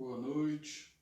Boa noite.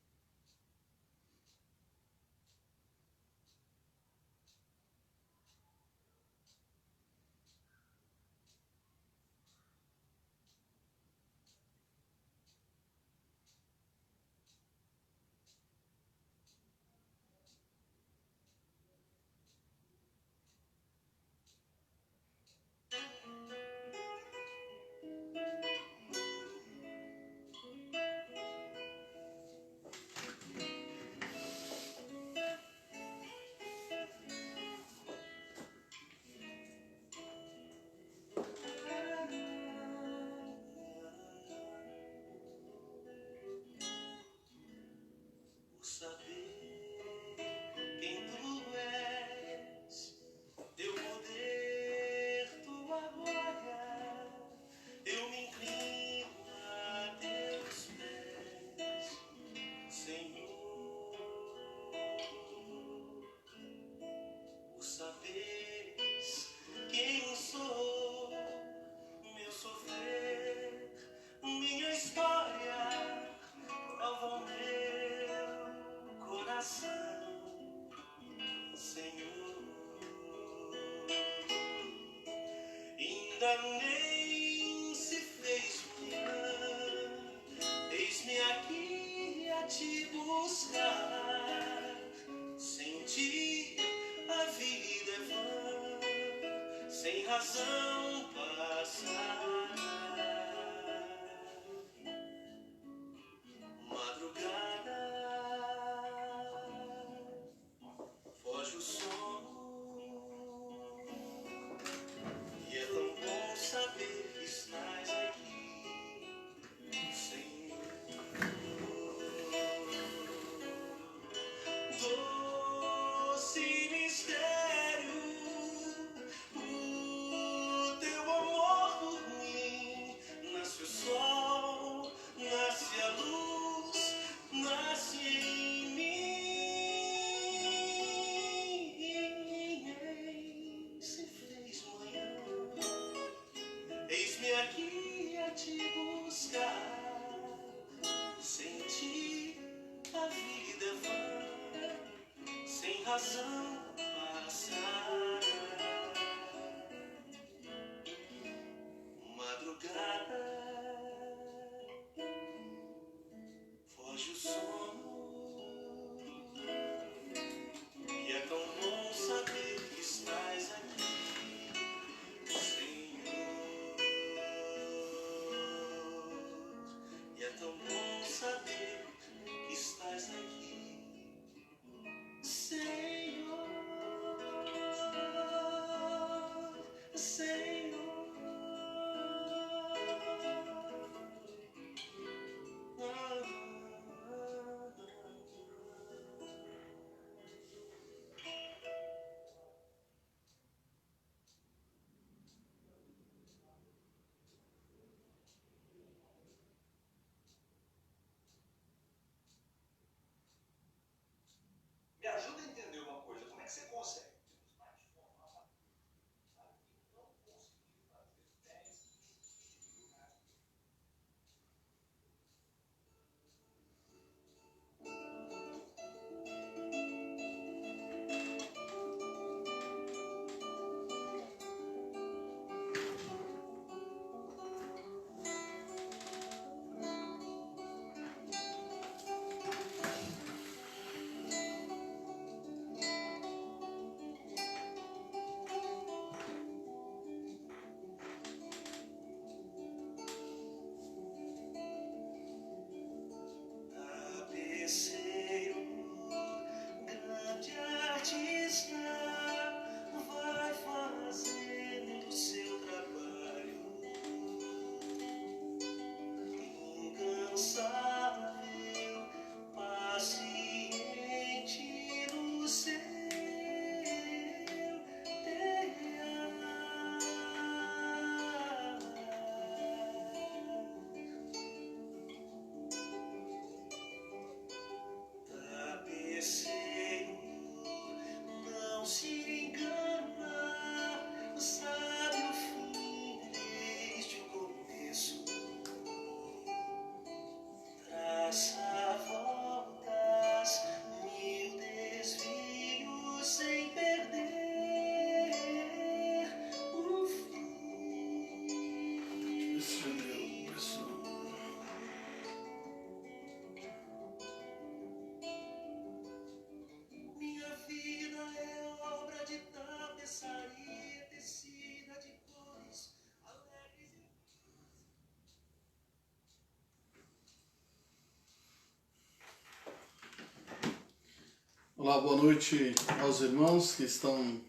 Olá, boa noite aos irmãos que estão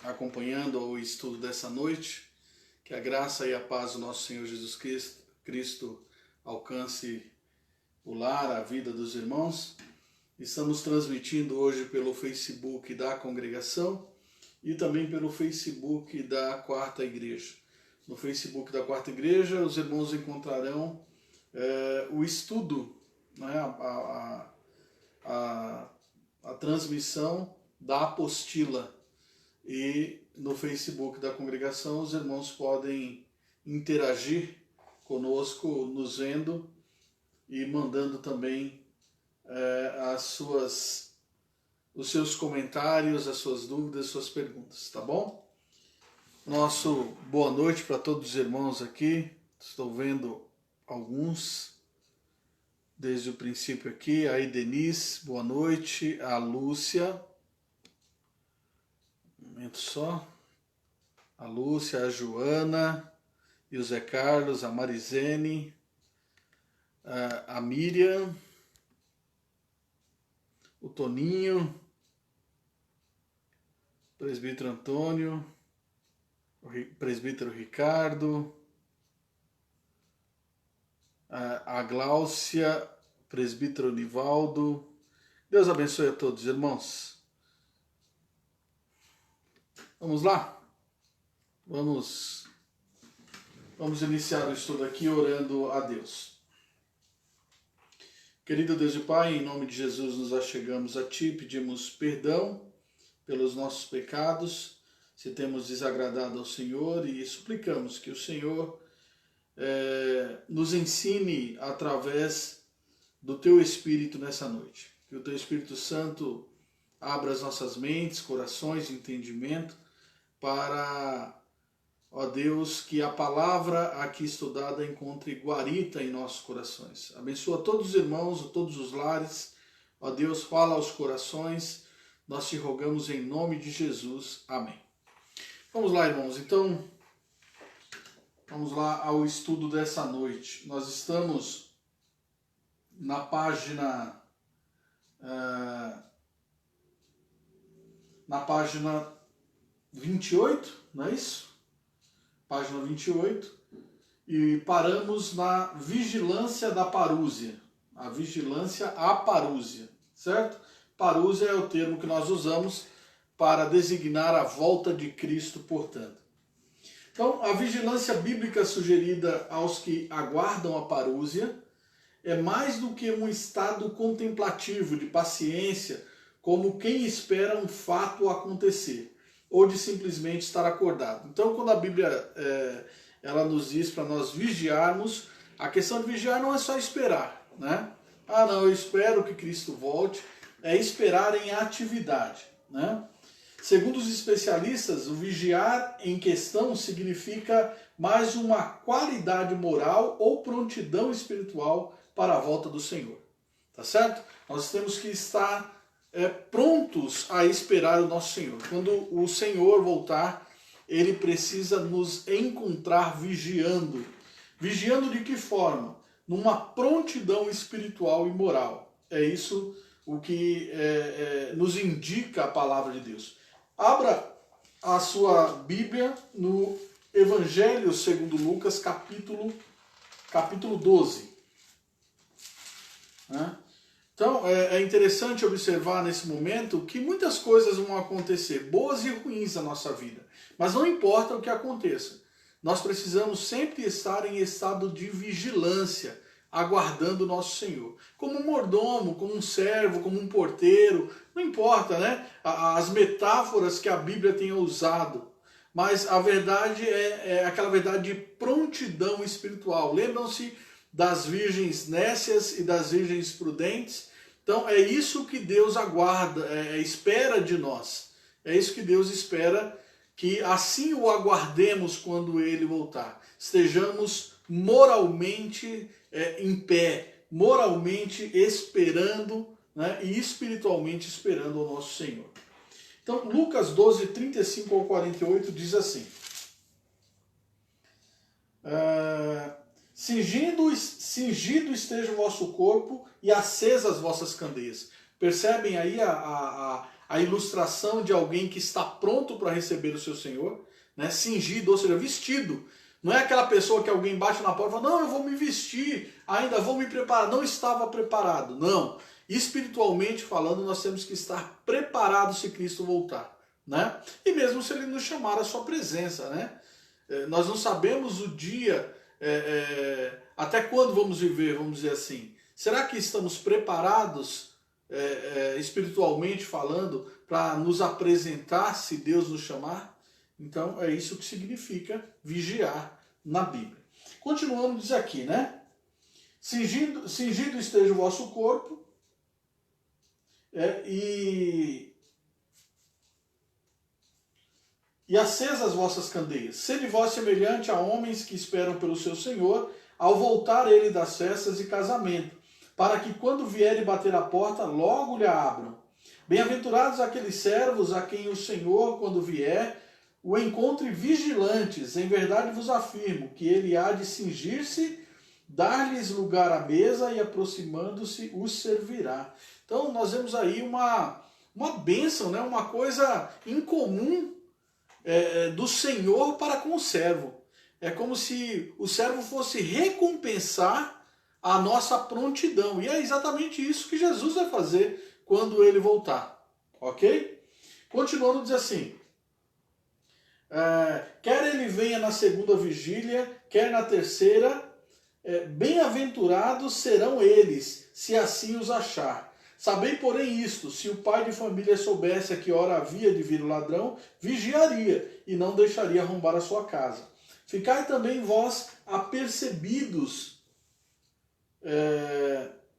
acompanhando o estudo dessa noite. Que a graça e a paz do nosso Senhor Jesus Cristo alcance o lar, a vida dos irmãos. Estamos transmitindo hoje pelo Facebook da congregação e também pelo Facebook da Quarta Igreja. No Facebook da Quarta Igreja, os irmãos encontrarão o estudo, né, a transmissão da apostila, e no Facebook da congregação os irmãos podem interagir conosco, nos vendo e mandando também os seus comentários, as suas dúvidas, as suas perguntas, tá bom? Nosso boa noite para todos os irmãos aqui. Estou vendo alguns desde o princípio aqui. Aí, Denise, boa noite. A Lúcia, um momento só. A Lúcia, a Joana e o Zé Carlos, a Marizene, a Miriam, o Toninho, o presbítero Antônio, o presbítero Ricardo, a Gláucia, presbítero Nivaldo. Deus abençoe a todos, irmãos. Vamos lá? Vamos iniciar o estudo aqui orando a Deus. Querido Deus e Pai, em nome de Jesus nos achegamos a Ti, pedimos perdão pelos nossos pecados, se temos desagradado ao Senhor, e suplicamos que o Senhor nos ensine através do Teu Espírito nessa noite. Que o Teu Espírito Santo abra as nossas mentes, corações, entendimento, para, ó Deus, que a palavra aqui estudada encontre guarita em nossos corações. Abençoa todos os irmãos, todos os lares. Ó Deus, fala aos corações. Nós te rogamos em nome de Jesus. Amém. Vamos lá, irmãos. Então, vamos lá ao estudo dessa noite. Nós estamos na página 28, não é isso? Página 28, e paramos na vigilância da parúzia, a vigilância à parúzia, certo? Parúzia é o termo que nós usamos para designar a volta de Cristo, portanto. Então, a vigilância bíblica sugerida aos que aguardam a parúzia é mais do que um estado contemplativo de paciência, como quem espera um fato acontecer, ou de simplesmente estar acordado. Então, quando a Bíblia ela nos diz para nós vigiarmos, a questão de vigiar não é só esperar, né? Ah, não, eu espero que Cristo volte. É esperar em atividade, né? Segundo os especialistas, o vigiar em questão significa mais uma qualidade moral ou prontidão espiritual para a volta do Senhor, tá certo? Nós temos que estar prontos a esperar o nosso Senhor. Quando o Senhor voltar, Ele precisa nos encontrar vigiando. Vigiando de que forma? Numa prontidão espiritual e moral. É isso o que nos indica a palavra de Deus. Abra a sua Bíblia no Evangelho segundo Lucas, capítulo 12. Né? Então, é interessante observar nesse momento que muitas coisas vão acontecer, boas e ruins na nossa vida. Mas não importa o que aconteça. Nós precisamos sempre estar em estado de vigilância, aguardando o nosso Senhor. Como um mordomo, como um servo, como um porteiro, não importa, né? As metáforas que a Bíblia tenha usado. Mas a verdade é aquela verdade de prontidão espiritual. Lembram-se das virgens nécias e das virgens prudentes? Então é isso que Deus aguarda, espera de nós. É isso que Deus espera, que assim o aguardemos quando Ele voltar. Estejamos moralmente em pé, moralmente esperando, né, e espiritualmente esperando o nosso Senhor. Então Lucas 12, 35 ao 48 diz assim: Cingido esteja o vosso corpo e acesas as vossas candeias. Percebem aí a ilustração de alguém que está pronto para receber o seu Senhor, né? Cingido, ou seja, vestido. Não é aquela pessoa que alguém bate na porta e fala, não, eu vou me vestir, ainda vou me preparar. Não estava preparado. Não. Espiritualmente falando, nós temos que estar preparados se Cristo voltar, né? E mesmo se Ele nos chamar à sua presença, né? Nós não sabemos o dia, até quando vamos viver, vamos dizer assim. Será que estamos preparados, espiritualmente falando, para nos apresentar se Deus nos chamar? Então é isso que significa vigiar na Bíblia. Continuando, diz aqui, né? Cingido esteja o vosso corpo, e acesas as vossas candeias. Sede vós semelhante a homens que esperam pelo seu Senhor, ao voltar ele das festas de casamento, para que quando vier e bater a porta, logo lhe abram. Bem-aventurados aqueles servos a quem o Senhor, quando vier, o encontre vigilantes. Em verdade vos afirmo que ele há de cingir-se, dar-lhes lugar à mesa e, aproximando-se, os servirá. Então nós vemos aí uma bênção, né? Uma coisa incomum do Senhor para com o servo. É como se o servo fosse recompensar a nossa prontidão. E é exatamente isso que Jesus vai fazer quando ele voltar. Ok? Continuando, diz assim: quer ele venha na segunda vigília, quer na terceira, bem-aventurados serão eles, se assim os achar. Sabei, porém, isto: se o pai de família soubesse a que hora havia de vir o ladrão, vigiaria e não deixaria arrombar a sua casa. Ficai também vós apercebidos,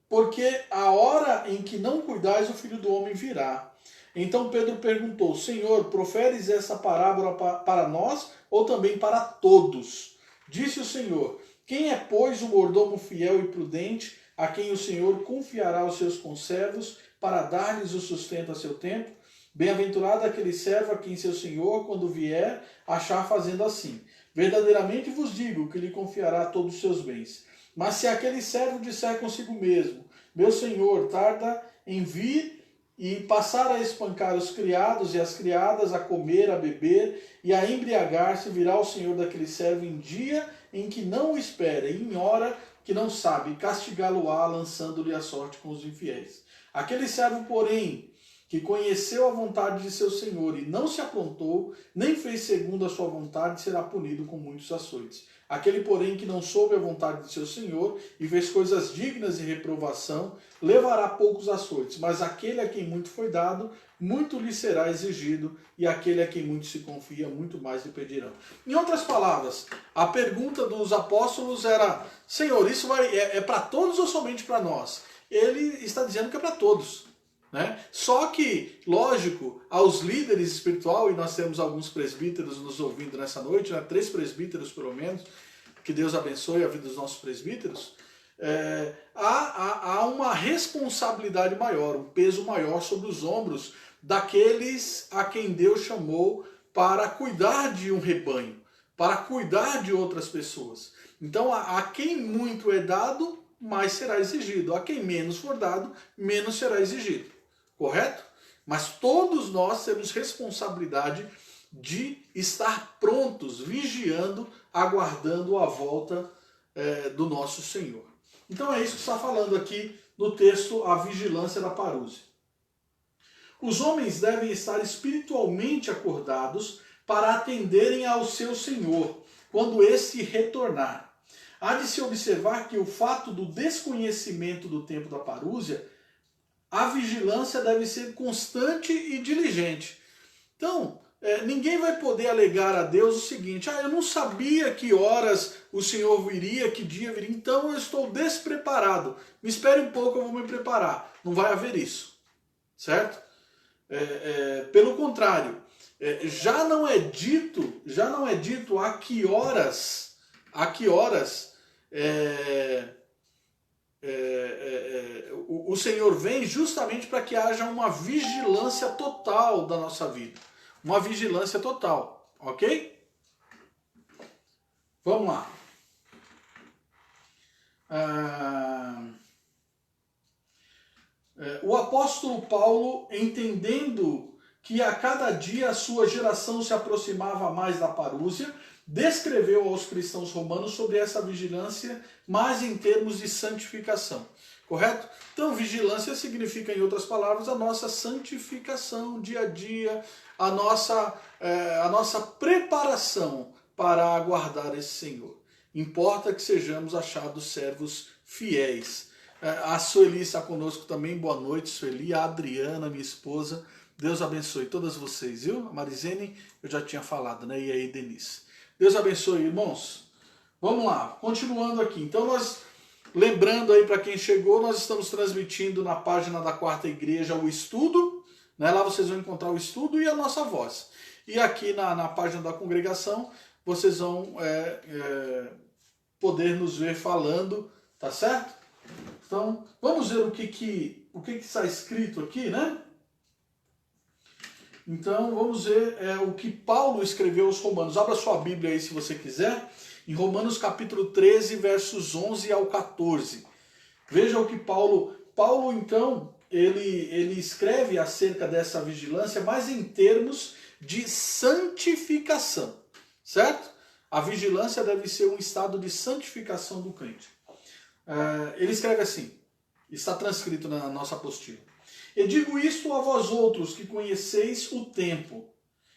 porque a hora em que não cuidais, o Filho do Homem virá. Então Pedro perguntou: Senhor, proferes essa parábola para nós ou também para todos? Disse o Senhor: quem é, pois, o mordomo fiel e prudente, a quem o Senhor confiará os seus conservos para dar-lhes o sustento a seu tempo? Bem-aventurado aquele servo a quem seu Senhor, quando vier, achar fazendo assim. Verdadeiramente vos digo que lhe confiará todos os seus bens. Mas se aquele servo disser consigo mesmo: meu Senhor tarda em vir, e passar a espancar os criados e as criadas, a comer, a beber e a embriagar-se, virá o Senhor daquele servo em dia em que não o espera, e em hora que não sabe, castigá-lo-á, lançando-lhe a sorte com os infiéis. Aquele servo, porém, que conheceu a vontade de seu Senhor e não se aprontou, nem fez segundo a sua vontade, será punido com muitos açoites. Aquele, porém, que não soube a vontade de seu Senhor e fez coisas dignas de reprovação, levará poucos açoites. Mas aquele a quem muito foi dado, muito lhe será exigido, e aquele a quem muito se confia, muito mais lhe pedirão. Em outras palavras, a pergunta dos apóstolos era: Senhor, isso é para todos ou somente para nós? Ele está dizendo que é para todos. Né? Só que, lógico, aos líderes espirituais, e nós temos alguns presbíteros nos ouvindo nessa noite, né? 3 presbíteros pelo menos, que Deus abençoe a vida dos nossos presbíteros, há uma responsabilidade maior, um peso maior sobre os ombros daqueles a quem Deus chamou para cuidar de um rebanho, para cuidar de outras pessoas. Então, a quem muito é dado, mais será exigido. A quem menos for dado, menos será exigido. Correto? Mas todos nós temos responsabilidade de estar prontos, vigiando, aguardando a volta do nosso Senhor. Então é isso que está falando aqui no texto, a vigilância da parúzia. Os homens devem estar espiritualmente acordados para atenderem ao seu Senhor, quando este retornar. Há de se observar que o fato do desconhecimento do tempo da parúzia, a vigilância deve ser constante e diligente. Então, ninguém vai poder alegar a Deus o seguinte: eu não sabia que horas o Senhor viria, que dia viria, então eu estou despreparado. Me espere um pouco, eu vou me preparar. Não vai haver isso, certo? Pelo contrário, já não é dito a que horas o Senhor vem, justamente para que haja uma vigilância total da nossa vida. Uma vigilância total, ok? Vamos lá. O apóstolo Paulo, entendendo que a cada dia a sua geração se aproximava mais da parúzia, descreveu aos cristãos romanos sobre essa vigilância, mas em termos de santificação. Correto? Então, vigilância significa, em outras palavras, a nossa santificação dia a dia, a nossa preparação para aguardar esse Senhor. Importa que sejamos achados servos fiéis. A Sueli está conosco também. Boa noite, Sueli. A Adriana, minha esposa. Deus abençoe todas vocês, viu? A Marizene, eu já tinha falado, né? E aí, Denise. Deus abençoe, irmãos. Vamos lá, continuando aqui. Então, lembrando aí para quem chegou, nós estamos transmitindo na página da Quarta Igreja o estudo, né? Lá vocês vão encontrar o estudo e a nossa voz. E aqui na página da congregação, vocês vão poder nos ver falando, tá certo? Então, vamos ver o que está escrito aqui, né? Então, vamos ver o que Paulo escreveu aos Romanos. Abra sua Bíblia aí se você quiser, em Romanos capítulo 13, versos 11 ao 14. Veja o que Paulo então, ele escreve acerca dessa vigilância, mas em termos de santificação, certo? A vigilância deve ser um estado de santificação do crente. Ele escreve assim, está transcrito na nossa apostila. E digo isto a vós outros que conheceis o tempo.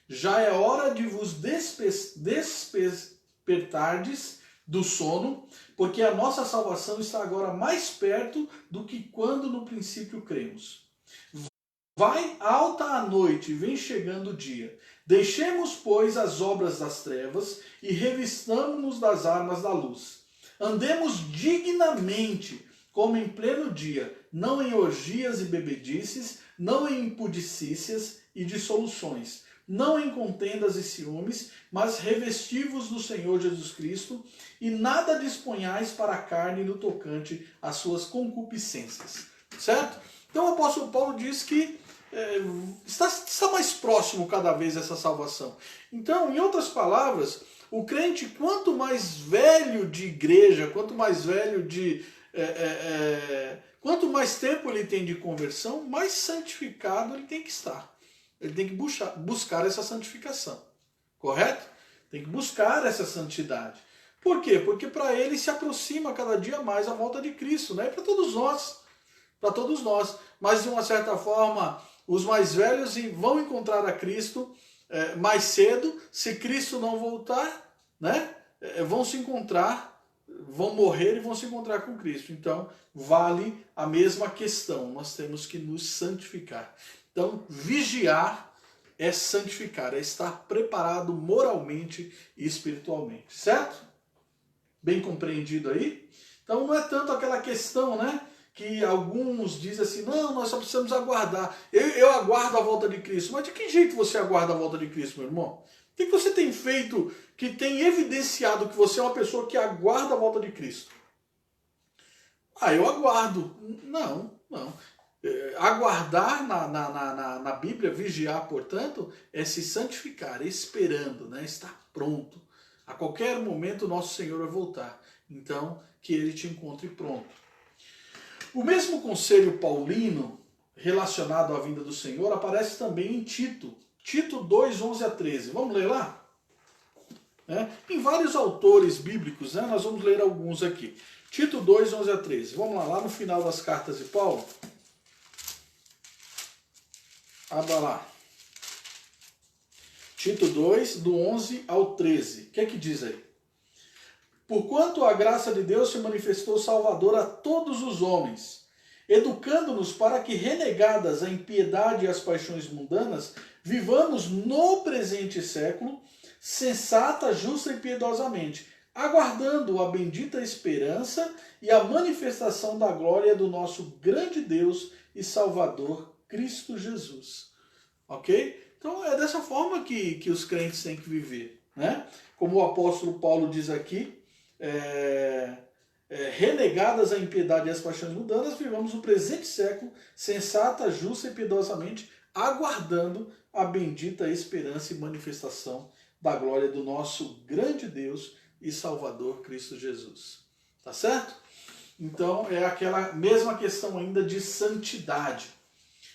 Já é hora de vos despertardes do sono, porque a nossa salvação está agora mais perto do que quando no princípio cremos. Vai alta a noite, vem chegando o dia. Deixemos, pois, as obras das trevas e revistamo-nos das armas da luz. Andemos dignamente, como em pleno dia, não em orgias e bebedices, não em impudicícias e dissoluções, não em contendas e ciúmes, mas revesti-vos do Senhor Jesus Cristo, e nada disponhais para a carne no tocante às suas concupiscências. Certo? Então o apóstolo Paulo diz que está mais próximo cada vez essa salvação. Então, em outras palavras, o crente, quanto mais velho de igreja, quanto mais velho de... quanto mais tempo ele tem de conversão, mais santificado ele tem que estar. Ele tem que buscar essa santificação. Correto? Tem que buscar essa santidade. Por quê? Porque para ele se aproxima cada dia mais a volta de Cristo, né? Para todos nós. Para todos nós. Mas, de uma certa forma, os mais velhos vão encontrar a Cristo mais cedo. Se Cristo não voltar, né? Vão se encontrar, vão morrer e vão se encontrar com Cristo. Então, vale a mesma questão. Nós temos que nos santificar. Então, vigiar é santificar, é estar preparado moralmente e espiritualmente. Certo? Bem compreendido aí? Então, não é tanto aquela questão, né? Que alguns dizem assim, não, nós só precisamos aguardar. Eu aguardo a volta de Cristo. Mas de que jeito você aguarda a volta de Cristo, meu irmão? O que você tem feito que tem evidenciado que você é uma pessoa que aguarda a volta de Cristo? Eu aguardo. Não. Aguardar na Bíblia, vigiar, portanto, é se santificar, esperando, né? Estar pronto. A qualquer momento o nosso Senhor vai voltar. Então, que Ele te encontre pronto. O mesmo conselho paulino relacionado à vinda do Senhor aparece também em Tito. Tito 2, 11 a 13. Vamos ler lá? Tem vários autores bíblicos, né? Nós vamos ler alguns aqui. Tito 2, 11 a 13. Vamos lá no final das cartas de Paulo. Abra lá. Tito 2, do 11 ao 13. O que é que diz aí? Porquanto a graça de Deus se manifestou salvadora a todos os homens, educando-nos para que, renegadas a impiedade e as paixões mundanas, vivamos no presente século, sensata, justa e piedosamente, aguardando a bendita esperança e a manifestação da glória do nosso grande Deus e Salvador, Cristo Jesus. Ok? Então é dessa forma que os crentes têm que viver, né? Como o apóstolo Paulo diz aqui, renegadas a impiedade e as paixões mundanas, vivamos o presente século, sensata, justa e piedosamente, aguardando a bendita esperança e manifestação da glória do nosso grande Deus e Salvador Cristo Jesus. Tá certo? Então é aquela mesma questão ainda de santidade.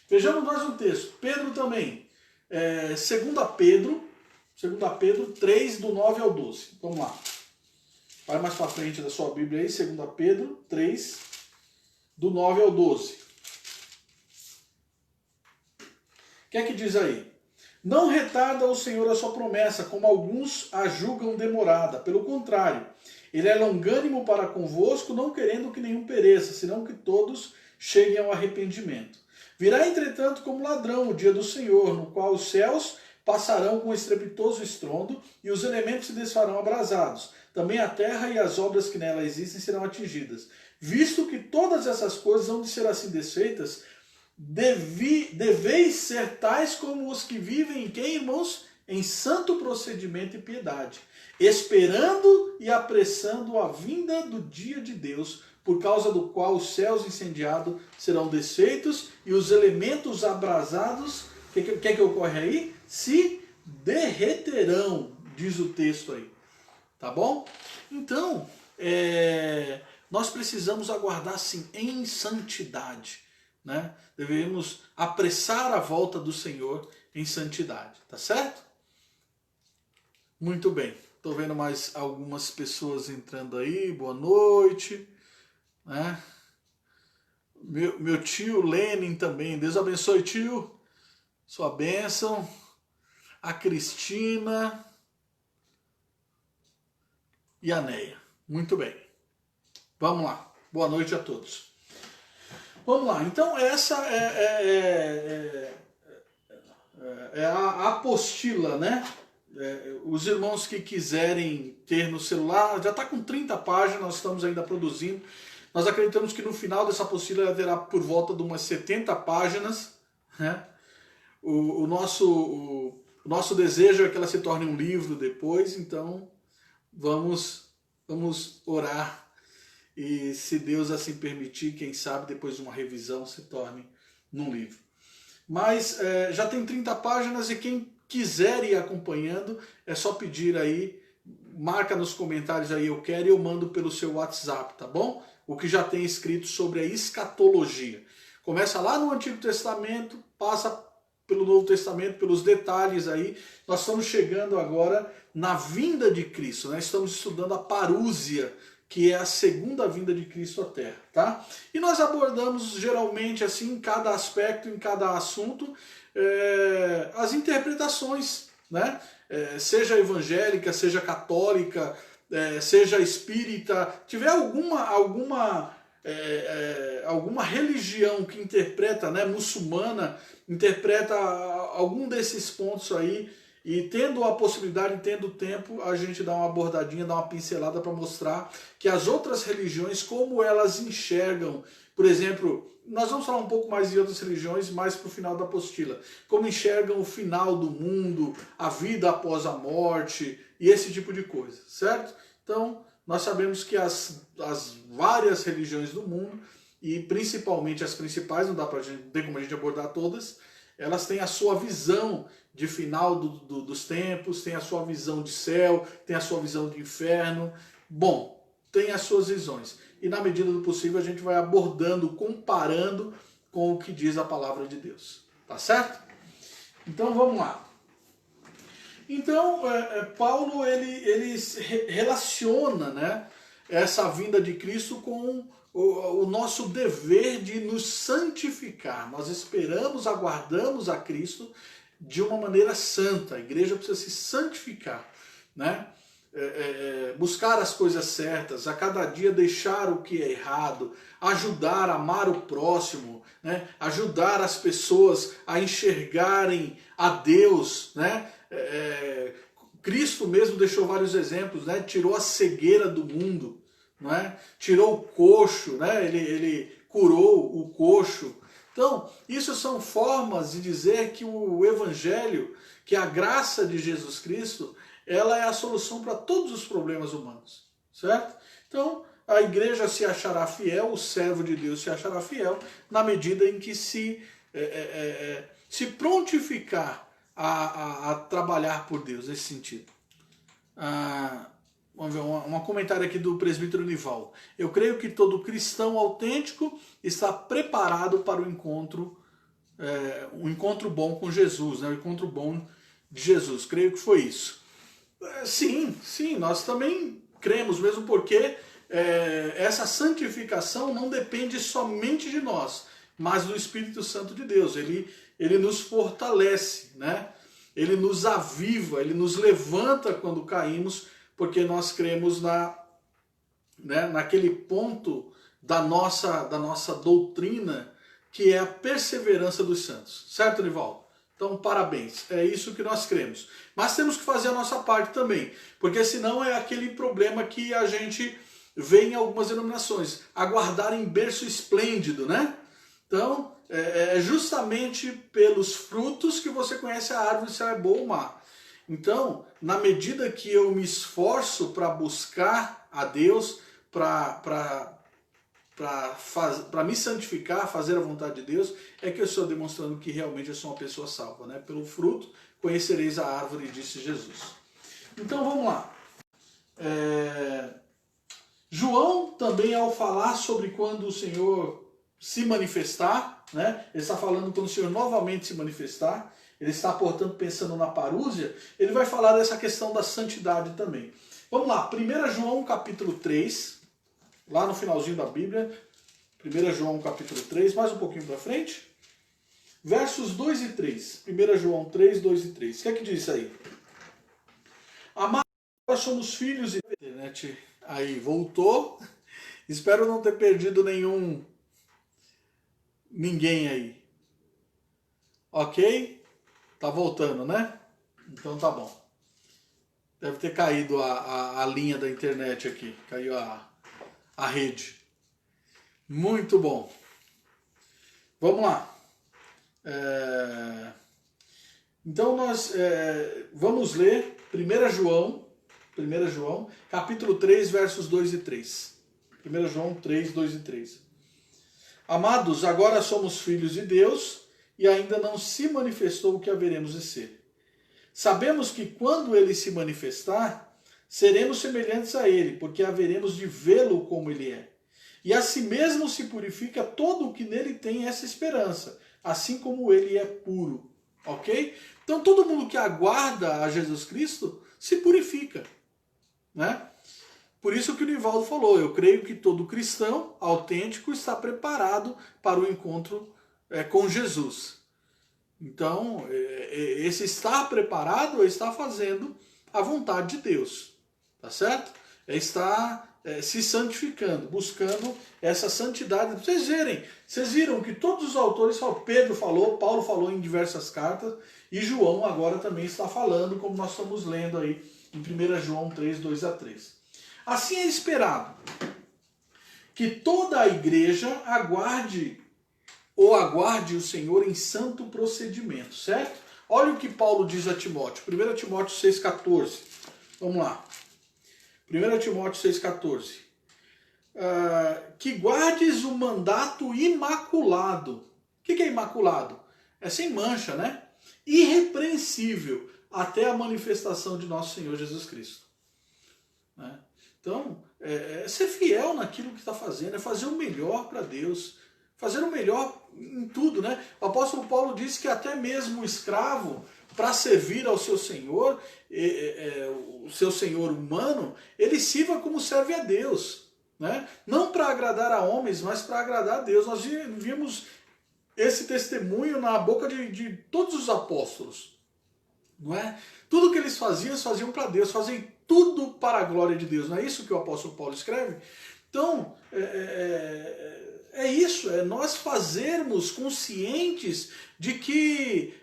Vejamos mais um texto. Pedro também. 2 Pedro 3, do 9 ao 12. Vamos lá. Vai mais para frente da sua Bíblia aí, 2 Pedro 3, do 9 ao 12. O que é que diz aí? Não retarda o Senhor a sua promessa, como alguns a julgam demorada. Pelo contrário, ele é longânimo para convosco, não querendo que nenhum pereça, senão que todos cheguem ao arrependimento. Virá, entretanto, como ladrão o dia do Senhor, no qual os céus passarão com estrepitoso estrondo e os elementos se desfarão abrasados. Também a terra e as obras que nela existem serão atingidas. Visto que todas essas coisas hão de ser assim desfeitas, deveis ser tais como os que vivem em quê, irmãos? Em santo procedimento e piedade, esperando e apressando a vinda do dia de Deus, por causa do qual os céus incendiados serão desfeitos e os elementos abrasados, o que ocorre aí? Se derreterão, diz o texto aí. Tá bom? Então, nós precisamos aguardar, sim, em santidade. Né? Devemos apressar a volta do Senhor em santidade. Tá certo? Muito bem. Estou vendo mais algumas pessoas entrando aí. Boa noite. Né? Meu tio Lenin também. Deus abençoe, tio. Sua bênção. A Cristina e a Neia. Muito bem. Vamos lá. Boa noite a todos. Vamos lá. Então essa é a apostila, né? Os irmãos que quiserem ter no celular, já está com 30 páginas, nós estamos ainda produzindo. Nós acreditamos que no final dessa apostila ela terá por volta de umas 70 páginas. Né? O nosso desejo é que ela se torne um livro depois, então vamos orar. E se Deus assim permitir, quem sabe depois de uma revisão se torne num livro. Mas já tem 30 páginas e quem quiser ir acompanhando, é só pedir aí, marca nos comentários aí eu quero e eu mando pelo seu WhatsApp, tá bom? O que já tem escrito sobre a escatologia. Começa lá no Antigo Testamento, passa pelo Novo Testamento, pelos detalhes aí. Nós estamos chegando agora na vinda de Cristo, né? Estamos estudando a parúzia, que é a segunda vinda de Cristo à Terra, tá? E nós abordamos geralmente assim, em cada aspecto, em cada assunto, as interpretações, né? Seja evangélica, seja católica, seja espírita, tiver alguma religião que interpreta, né, muçulmana, interpreta algum desses pontos aí, e tendo a possibilidade, tendo tempo, a gente dá uma abordadinha, dá uma pincelada para mostrar que as outras religiões, como elas enxergam, por exemplo, nós vamos falar um pouco mais de outras religiões, mais para o final da apostila, como enxergam o final do mundo, a vida após a morte e esse tipo de coisa, certo? Então, nós sabemos que as várias religiões do mundo, e principalmente as principais, não dá para ter como a gente abordar todas, elas têm a sua visão de final dos tempos, tem a sua visão de céu, tem a sua visão de inferno. Bom, tem as suas visões. E na medida do possível a gente vai abordando, comparando com o que diz a palavra de Deus. Tá certo? Então vamos lá. Então, Paulo ele relaciona, né, essa vinda de Cristo com o nosso dever de nos santificar. Nós esperamos, aguardamos a Cristo de uma maneira santa. A igreja precisa se santificar, né? Buscar as coisas certas, a cada dia deixar o que é errado, ajudar, amar o próximo, né? Ajudar as pessoas a enxergarem a Deus, né? Cristo mesmo deixou vários exemplos, né? Tirou a cegueira do mundo, não é? Tirou o coxo, né? Ele curou o coxo. Então, isso são formas de dizer que o Evangelho, que a graça de Jesus Cristo, ela é a solução para todos os problemas humanos, certo? Então, a igreja se achará fiel, o servo de Deus se achará fiel, na medida em que se prontificar a trabalhar por Deus, nesse sentido. Vamos Vamos ver, um comentário aqui do presbítero Nivaldo. Eu creio que todo cristão autêntico está preparado para o encontro, um encontro bom com Jesus, né? O encontro bom de Jesus. Creio que foi isso. Sim, nós também cremos, mesmo porque essa santificação não depende somente de nós, mas do Espírito Santo de Deus. Ele nos fortalece, né? Ele nos aviva, ele nos levanta quando caímos, porque nós cremos naquele ponto da nossa doutrina, que é a perseverança dos santos. Certo, Nivaldo? Então, parabéns. É isso que nós cremos. Mas temos que fazer a nossa parte também, porque senão é aquele problema que a gente vê em algumas denominações, aguardar em berço esplêndido, né? Então, é justamente pelos frutos que você conhece a árvore, se ela é boa ou má. Então, na medida que eu me esforço para buscar a Deus, para me santificar, fazer a vontade de Deus, é que eu estou demonstrando que realmente eu sou uma pessoa salva, né? Pelo fruto conhecereis a árvore, disse Jesus. Então vamos lá. João também, ao falar sobre quando o Senhor se manifestar, né? Ele está falando quando o Senhor novamente se manifestar, ele está, portanto, pensando na parúzia, ele vai falar dessa questão da santidade também. Vamos lá, 1 João capítulo 3, lá no finalzinho da Bíblia, 1 João capítulo 3, mais um pouquinho para frente, versos 2 e 3. 1 João 3, 2 e 3. O que é que diz aí? Amados, nós somos filhos e... A internet aí voltou. Espero não ter perdido ninguém aí. Ok? Tá voltando, né? Então tá bom. Deve ter caído a linha da internet aqui. Caiu a rede. Muito bom. Vamos lá. Então nós vamos ler 1 João, capítulo 3, versos 2 e 3. 1 João 3, 2 e 3. Amados, agora somos filhos de Deus e ainda não se manifestou o que haveremos de ser. Sabemos que quando ele se manifestar, seremos semelhantes a ele, porque haveremos de vê-lo como ele é. E a si mesmo se purifica todo o que nele tem essa esperança, assim como ele é puro. Ok? Então todo mundo que aguarda a Jesus Cristo se purifica, né? Por isso que o Nivaldo falou, eu creio que todo cristão autêntico está preparado para o encontro com Jesus. Então, esse estar preparado é estar fazendo a vontade de Deus, tá certo? É estar se santificando, buscando essa santidade. Pra vocês verem, vocês viram que todos os autores falam, Pedro falou, Paulo falou em diversas cartas, e João agora também está falando, como nós estamos lendo aí em 1 João 3, 2 a 3. Assim é esperado que toda a igreja aguarde o Senhor em santo procedimento, certo? Olha o que Paulo diz a Timóteo, 1 Timóteo 6,14. Vamos lá. 1 Timóteo 6,14. Que guardes o mandato imaculado. O que é imaculado? É sem mancha, né? Irrepreensível até a manifestação de nosso Senhor Jesus Cristo. Né? Então, ser fiel naquilo que está fazendo, é fazer o melhor para Deus, fazer o melhor em tudo, né? O apóstolo Paulo disse que até mesmo o escravo, para servir ao seu senhor, o seu senhor humano, ele sirva como serve a Deus, né? Não para agradar a homens, mas para agradar a Deus. Nós vimos esse testemunho na boca de todos os apóstolos, não é? Tudo que eles faziam para Deus, fazem tudo para a glória de Deus. Não é isso que o apóstolo Paulo escreve? Então, é isso, é nós fazermos conscientes de que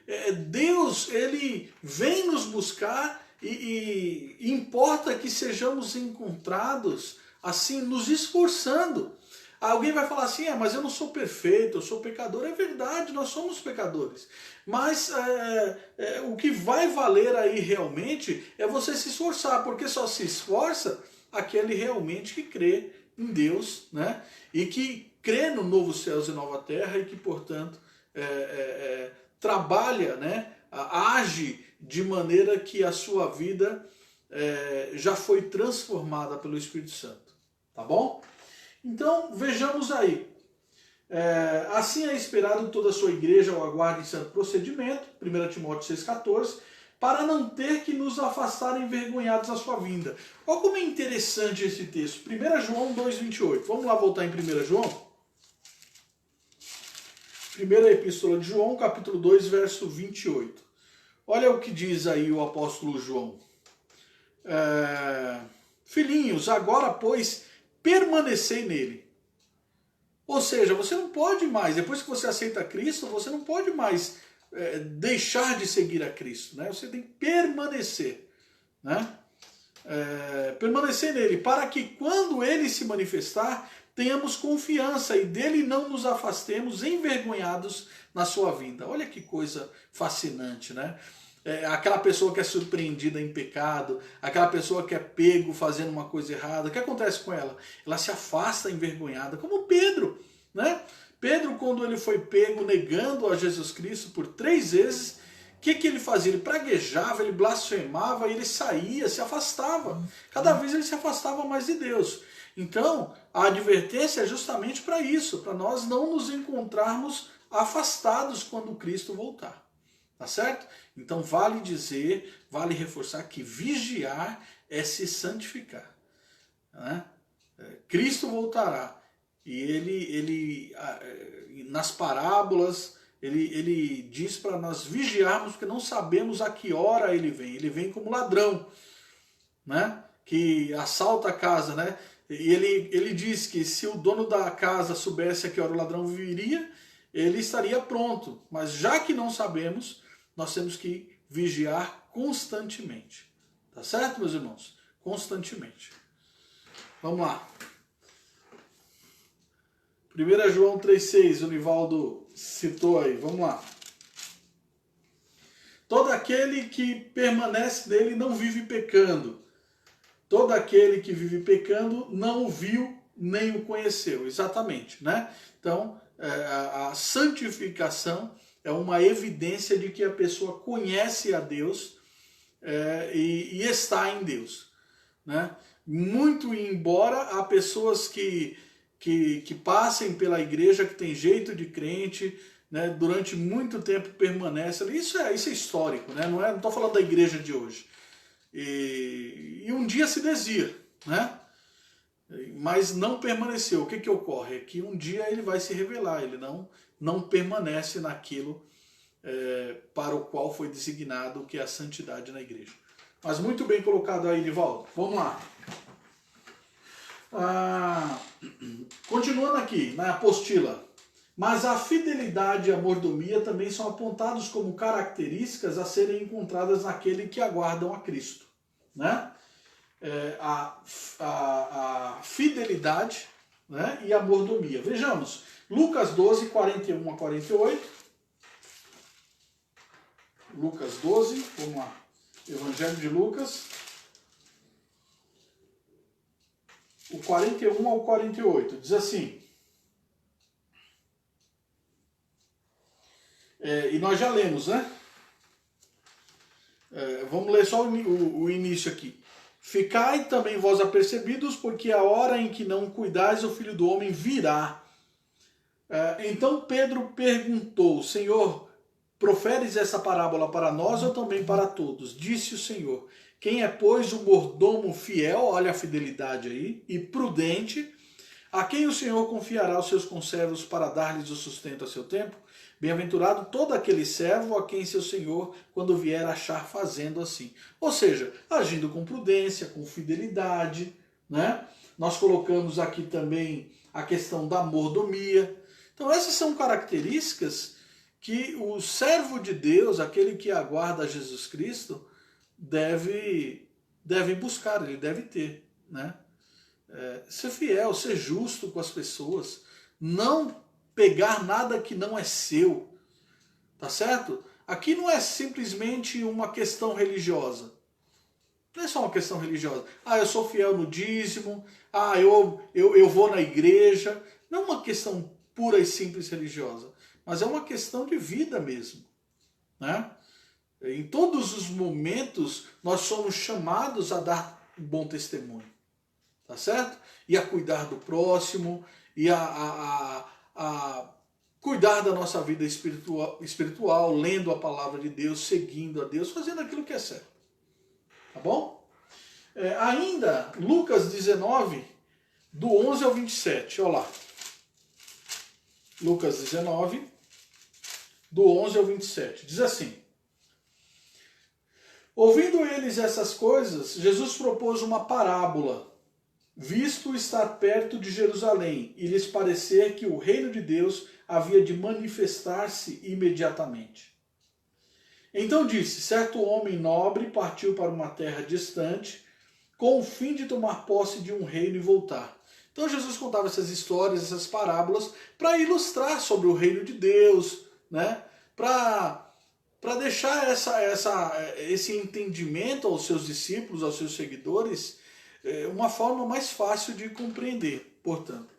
Deus, ele vem nos buscar e importa que sejamos encontrados assim, nos esforçando. Alguém vai falar assim, mas eu não sou perfeito, eu sou pecador. É verdade, nós somos pecadores. Mas o que vai valer aí realmente é você se esforçar, porque só se esforça aquele realmente que crê em Deus, né? E que crê no novo céus e nova terra e que, portanto, trabalha, né? Age de maneira que a sua vida já foi transformada pelo Espírito Santo. Tá bom? Então, vejamos aí. Assim é esperado que toda a sua igreja o aguarde em santo procedimento, 1 Timóteo 6,14, para não ter que nos afastar envergonhados à sua vinda. Olha como é interessante esse texto. 1 João 2,28. Vamos lá voltar em 1 João? Primeira Epístola de João, capítulo 2, verso 28. Olha o que diz aí o apóstolo João. Filhinhos, agora, pois, permanecei nele. Ou seja, você não pode mais, depois que você aceita Cristo, você não pode mais deixar de seguir a Cristo, né? Você tem que permanecer, né? Permanecer nele, para que quando ele se manifestar, tenhamos confiança e dele não nos afastemos envergonhados na sua vinda. Olha que coisa fascinante, né? Aquela pessoa que é surpreendida em pecado, aquela pessoa que é pego fazendo uma coisa errada, o que acontece com ela? Ela se afasta envergonhada, como Pedro, né? Pedro, quando ele foi pego negando a Jesus Cristo por 3 vezes, o que ele fazia? Ele praguejava, ele blasfemava, ele saía, se afastava. Cada vez ele se afastava mais de Deus. Então, a advertência é justamente para isso, para nós não nos encontrarmos afastados quando Cristo voltar. Tá certo? Então vale dizer, vale reforçar que vigiar é se santificar. Né? Cristo voltará e ele nas parábolas ele diz para nós vigiarmos porque não sabemos a que hora ele vem. Ele vem como ladrão, né? Que assalta a casa, né? E ele diz que se o dono da casa soubesse a que hora o ladrão viria, ele estaria pronto. Mas já que não sabemos, nós temos que vigiar constantemente. Tá certo, meus irmãos? Constantemente. Vamos lá. 1 João 3,6, o Nivaldo citou aí. Vamos lá. Todo aquele que permanece nele não vive pecando. Todo aquele que vive pecando não o viu nem o conheceu. Exatamente, né? Então, a santificação é uma evidência de que a pessoa conhece a Deus e está em Deus, né? Muito embora há pessoas que passem pela igreja, que tem jeito de crente, né, durante muito tempo permanece ali. Isso é histórico, né? Não estou falando da igreja de hoje. E um dia se desvia, né? Mas não permaneceu. O que ocorre? É que um dia ele vai se revelar, ele não permanece naquilo para o qual foi designado, que é a santidade na igreja. Mas muito bem colocado aí, Nivaldo. Vamos lá. Continuando aqui, na apostila. Mas a fidelidade e a mordomia também são apontados como características a serem encontradas naquele que aguardam a Cristo, né? A fidelidade, né, e a mordomia. Vejamos, Lucas 12, 41 a 48. Lucas 12, vamos lá. Evangelho de Lucas. O 41 ao 48. Diz assim. E nós já lemos, né? Vamos ler só o início aqui. Ficai também vós apercebidos, porque a hora em que não cuidais, o Filho do Homem virá. Então Pedro perguntou, Senhor, proferes essa parábola para nós ou também para todos? Disse o Senhor, quem é, pois, o mordomo fiel, olha a fidelidade aí, e prudente, a quem o Senhor confiará os seus conservos para dar-lhes o sustento a seu tempo? Bem-aventurado todo aquele servo a quem seu Senhor, quando vier, achar fazendo assim. Ou seja, agindo com prudência, com fidelidade, né? Nós colocamos aqui também a questão da mordomia. Então essas são características que o servo de Deus, aquele que aguarda Jesus Cristo, deve buscar, ele deve ter, né? Ser fiel, ser justo com as pessoas, não pegar nada que não é seu, tá certo? Aqui não é simplesmente uma questão religiosa. Não é só uma questão religiosa. Eu sou fiel no dízimo, eu vou na igreja. Não é uma questão pura e simples religiosa, mas é uma questão de vida mesmo, né? Em todos os momentos, nós somos chamados a dar um bom testemunho. Tá certo? E a cuidar do próximo, e a cuidar da nossa vida espiritual, lendo a palavra de Deus, seguindo a Deus, fazendo aquilo que é certo. Tá bom? Ainda, Lucas 19, do 11 ao 27, olha lá. Lucas 19, do 11 ao 27, diz assim: ouvindo eles essas coisas, Jesus propôs uma parábola, visto estar perto de Jerusalém, e lhes parecer que o reino de Deus havia de manifestar-se imediatamente. Então disse: certo homem nobre partiu para uma terra distante, com o fim de tomar posse de um reino e voltar. Então Jesus contava essas histórias, essas parábolas, para ilustrar sobre o reino de Deus, né? Para deixar esse entendimento aos seus discípulos, aos seus seguidores, uma forma mais fácil de compreender, portanto.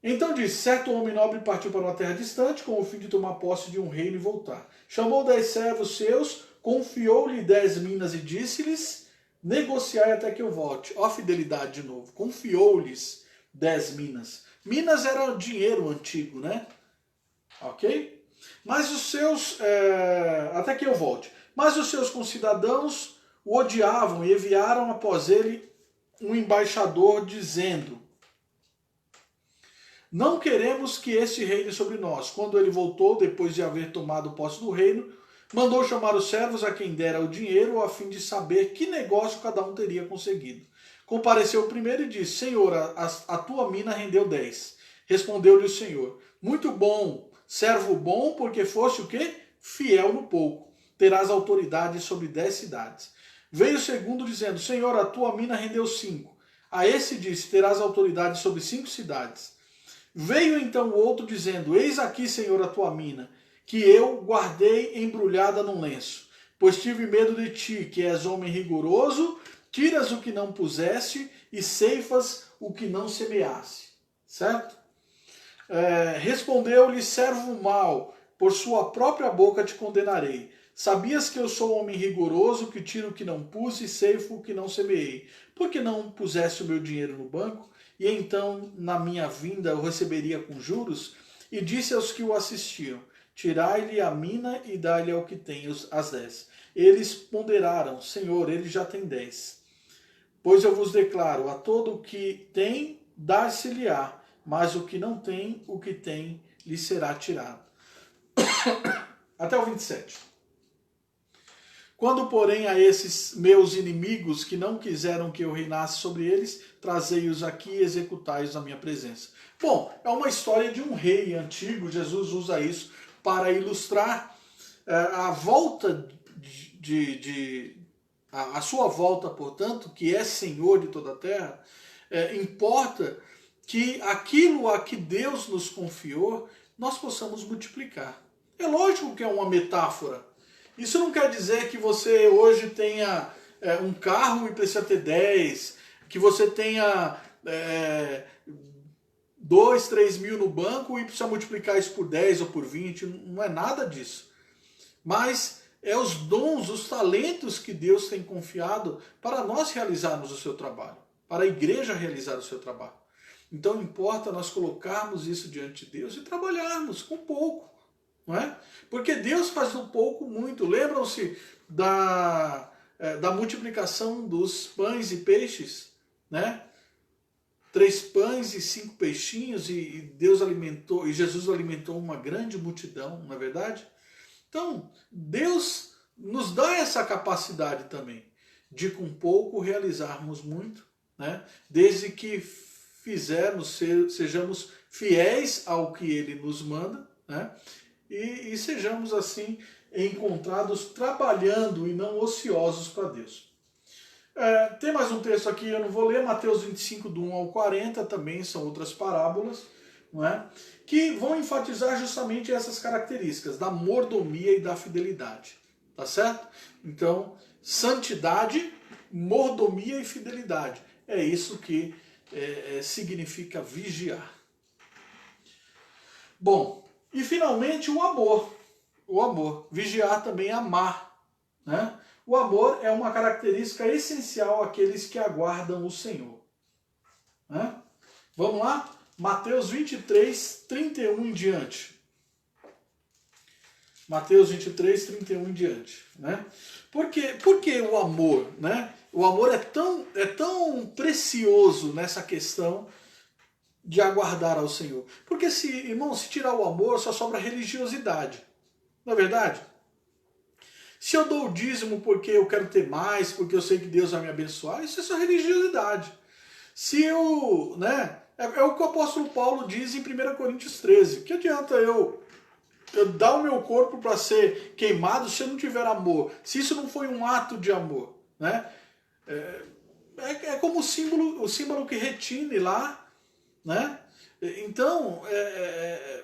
Então diz: certo homem nobre partiu para uma terra distante, com o fim de tomar posse de um reino e voltar. Chamou 10 servos seus, confiou-lhe 10 minas e disse-lhes: negociai até que eu volte. Ó a fidelidade de novo. Confiou-lhes 10 minas. Minas era dinheiro antigo, né? Ok? Mas os seus... até que eu volte. Mas os seus concidadãos o odiavam e enviaram após ele um embaixador dizendo: não queremos que este reine sobre nós. Quando ele voltou, depois de haver tomado posse do reino, mandou chamar os servos a quem dera o dinheiro, a fim de saber que negócio cada um teria conseguido. Compareceu o primeiro e disse: Senhor, a tua mina rendeu 10. Respondeu-lhe o Senhor: muito bom, servo bom, porque foste o quê? Fiel no pouco. Terás autoridade sobre 10 cidades. Veio o segundo dizendo: Senhor, a tua mina rendeu 5. A esse disse: terás autoridade sobre 5 cidades. Veio então o outro dizendo: eis aqui, Senhor, a tua mina, que eu guardei embrulhada num lenço. Pois tive medo de ti, que és homem rigoroso, tiras o que não puseste e ceifas o que não semeaste. Certo? Respondeu-lhe: servo mau, por sua própria boca te condenarei. Sabias que eu sou homem rigoroso, que tiro o que não pus e ceifo o que não semeei? Por que não puseste o meu dinheiro no banco? E então, na minha vinda, eu receberia com juros? E disse aos que o assistiam: tirai-lhe a mina e dai-lhe ao que tem as 10. Eles ponderaram: Senhor, ele já tem 10. Pois eu vos declaro: a todo o que tem, dar-se-lhe-á, mas o que não tem, o que tem, lhe será tirado. Até o 27. Quando, porém, a esses meus inimigos que não quiseram que eu reinasse sobre eles, trazei-os aqui e executai-os na minha presença. Bom, é uma história de um rei antigo. Jesus usa isso para ilustrar a volta a sua volta, portanto, que é Senhor de toda a terra. Importa que aquilo a que Deus nos confiou, nós possamos multiplicar. É lógico que é uma metáfora. Isso não quer dizer que você hoje tenha um carro e precisa ter 10, que você tenha 2, 3 mil no banco e precisa multiplicar isso por 10 ou por 20, não é nada disso. Mas é os dons, os talentos que Deus tem confiado para nós realizarmos o seu trabalho, para a igreja realizar o seu trabalho. Então importa nós colocarmos isso diante de Deus e trabalharmos com pouco. Não é? Porque Deus faz do pouco muito. Lembram-se da multiplicação dos pães e peixes, né? 3 pães e 5 peixinhos, e Deus alimentou, e Jesus alimentou uma grande multidão, não é verdade? Então, Deus nos dá essa capacidade também de com pouco realizarmos muito, né? Desde que sejamos fiéis ao que Ele nos manda, né? E sejamos assim encontrados trabalhando e não ociosos para Deus. Tem mais um texto aqui, eu não vou ler, Mateus 25, do 1 ao 40, também são outras parábolas, não é? Que vão enfatizar justamente essas características da mordomia e da fidelidade. Tá certo? Então, santidade, mordomia e fidelidade. É isso que significa vigiar. Bom, e finalmente o amor. O amor. Vigiar também é amar, né? O amor é uma característica essencial àqueles que aguardam o Senhor, né? Vamos lá? Mateus 23, 31 em diante. Mateus 23, 31 em diante, né? Por que o amor, né? O amor é tão precioso nessa questão de aguardar ao Senhor. Porque, irmão, se tirar o amor, só sobra religiosidade. Não é verdade? Se eu dou o dízimo porque eu quero ter mais, porque eu sei que Deus vai me abençoar, isso é só religiosidade. Se eu, né? É o que o apóstolo Paulo diz em 1 Coríntios 13. Que adianta eu dar o meu corpo para ser queimado se eu não tiver amor? Se isso não foi um ato de amor, né? É como o símbolo que retine lá, né? Então,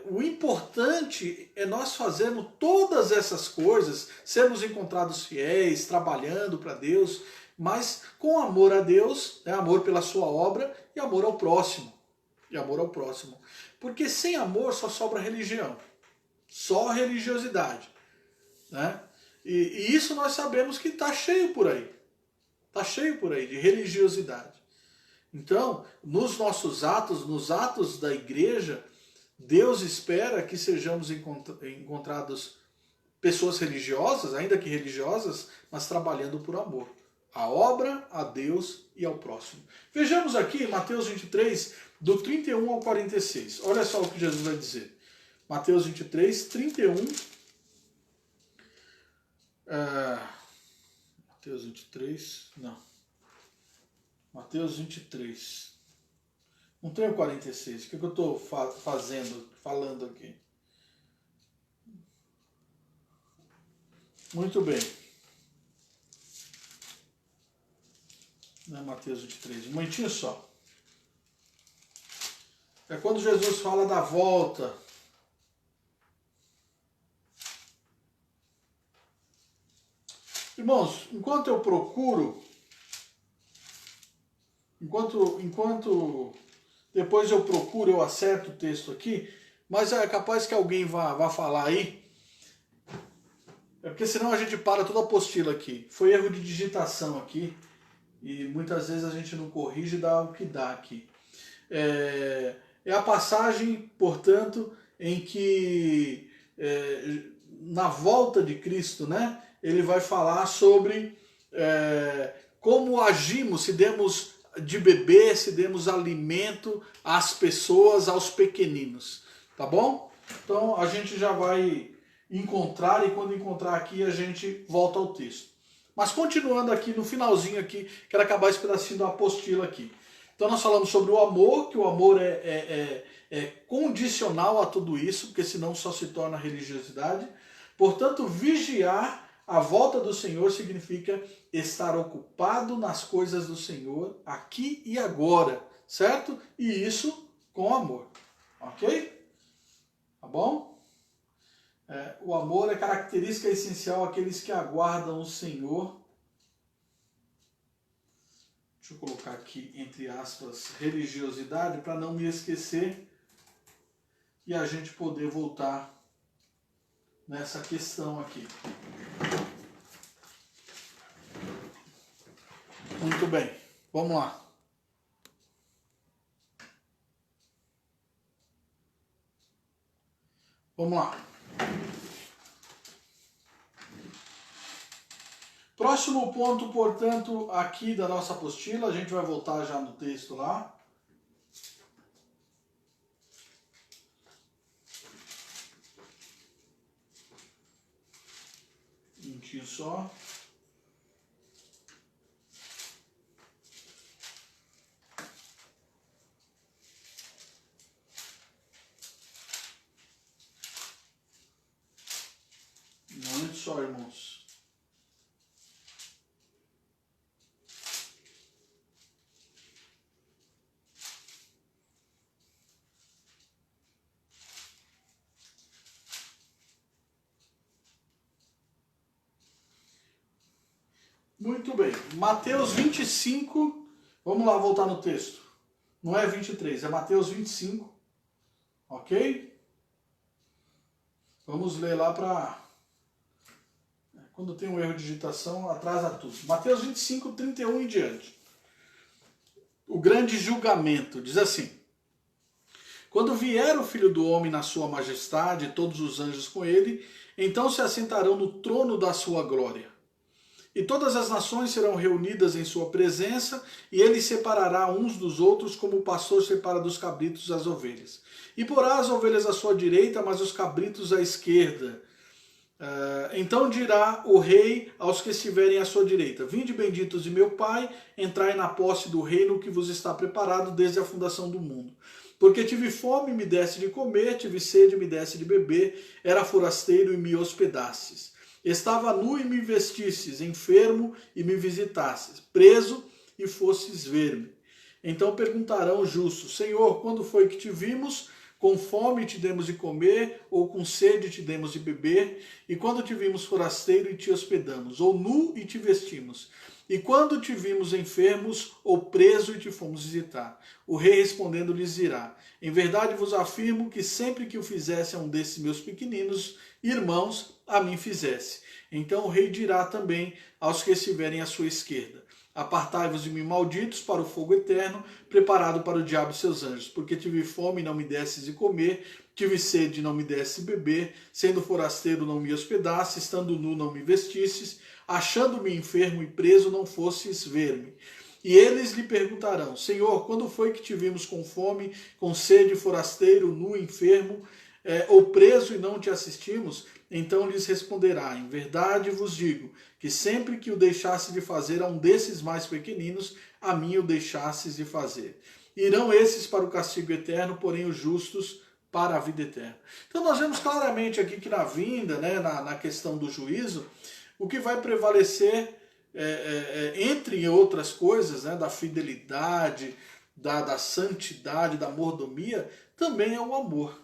o importante é nós fazermos todas essas coisas, sermos encontrados fiéis, trabalhando para Deus, mas com amor a Deus, né, amor pela sua obra e amor ao próximo. E amor ao próximo. Porque sem amor só sobra religião, só religiosidade, né? E isso nós sabemos que está cheio por aí. Está cheio por aí de religiosidade. Então, nos nossos atos, nos atos da igreja, Deus espera que sejamos encontrados pessoas religiosas, ainda que religiosas, mas trabalhando por amor. A obra, a Deus e ao próximo. Vejamos aqui Mateus 23, do 31 ao 46. Olha só o que Jesus vai dizer. Mateus 23, 31. Mateus 23, não. Mateus 23. Não tem o 46. O que eu estou falando aqui? Muito bem. Não é Mateus 23. Um momentinho só. É quando Jesus fala da volta. Irmãos, enquanto eu procuro, enquanto depois eu procuro, eu acerto o texto aqui, mas é capaz que alguém vá falar aí, porque senão a gente para toda a apostila aqui. Foi erro de digitação aqui, e muitas vezes a gente não corrige e dá o que dá aqui. É a passagem, portanto, em que na volta de Cristo, né, ele vai falar sobre como agimos, se demos de beber, se demos alimento às pessoas, aos pequeninos, tá bom? Então a gente já vai encontrar, e quando encontrar aqui a gente volta ao texto. Mas continuando aqui no finalzinho aqui, quero acabar esse pedacinho da apostila aqui. Então nós falamos sobre o amor, que o amor é condicional a tudo isso, porque senão só se torna religiosidade. Portanto, vigiar a volta do Senhor significa estar ocupado nas coisas do Senhor aqui e agora, certo? E isso com amor, ok? Tá bom? O amor é característica essencial àqueles que aguardam o Senhor. Deixa eu colocar aqui, entre aspas, religiosidade, para não me esquecer e a gente poder voltar nessa questão aqui. Muito bem, vamos lá. Vamos lá. Próximo ponto, portanto, aqui da nossa apostila, a gente vai voltar já no texto lá. Um minutinho só. Muito só, irmãos. Muito bem. Mateus 25. Vamos lá voltar no texto. Não é 23, é Mateus 25. Ok? Vamos ler lá para Quando tem um erro de digitação, atrasa tudo. Mateus 25, 31 em diante. O grande julgamento diz assim: quando vier o Filho do Homem na sua majestade, e todos os anjos com ele, então se assentarão no trono da sua glória. E todas as nações serão reunidas em sua presença, e ele separará uns dos outros, como o pastor separa dos cabritos as ovelhas. E porá as ovelhas à sua direita, mas os cabritos à esquerda. Então dirá o rei aos que estiverem à sua direita: vinde benditos de meu Pai, entrai na posse do reino que vos está preparado desde a fundação do mundo. Porque tive fome e me deste de comer, tive sede e me deste de beber, era forasteiro e me hospedastes. Estava nu e me vestistes, enfermo e me visitastes, preso e fostes ver-me. Então perguntarão os justos: Senhor, quando foi que te vimos? Com fome te demos de comer, ou com sede te demos de beber? E quando te vimos forasteiro e te hospedamos, ou nu e te vestimos? E quando te vimos enfermos ou preso e te fomos visitar? O rei respondendo lhes dirá: em verdade vos afirmo que sempre que o fizesse a um desses meus pequeninos irmãos, a mim fizesse. Então o rei dirá também aos que estiverem à sua esquerda: apartai-vos de mim, malditos, para o fogo eterno, preparado para o diabo e seus anjos. Porque tive fome e não me desses de comer, tive sede e não me desses de beber, sendo forasteiro não me hospedastes, estando nu não me vestistes, achando-me enfermo e preso não fostes ver-me. E eles lhe perguntarão: Senhor, quando foi que te vimos com fome, com sede, forasteiro, nu, enfermo, ou preso e não te assistimos? Então lhes responderá: em verdade vos digo, que sempre que o deixasse de fazer a um desses mais pequeninos, a mim o deixasses de fazer. Irão esses para o castigo eterno, porém os justos para a vida eterna. Então nós vemos claramente aqui que na vinda, né, na questão do juízo, o que vai prevalecer, entre outras coisas, né, da fidelidade, da santidade, da mordomia, também é o amor.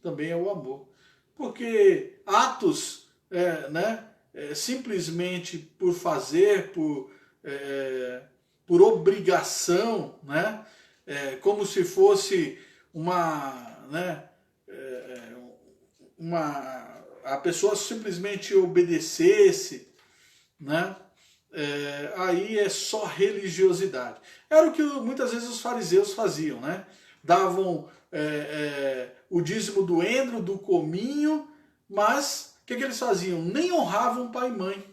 Também é o amor. Porque atos, simplesmente por fazer, por obrigação, né, como se fosse a pessoa simplesmente obedecesse, né, aí é só religiosidade. Era o que muitas vezes os fariseus faziam, né? Davam o dízimo do endro, do cominho, mas o que eles faziam? Nem honravam pai e mãe.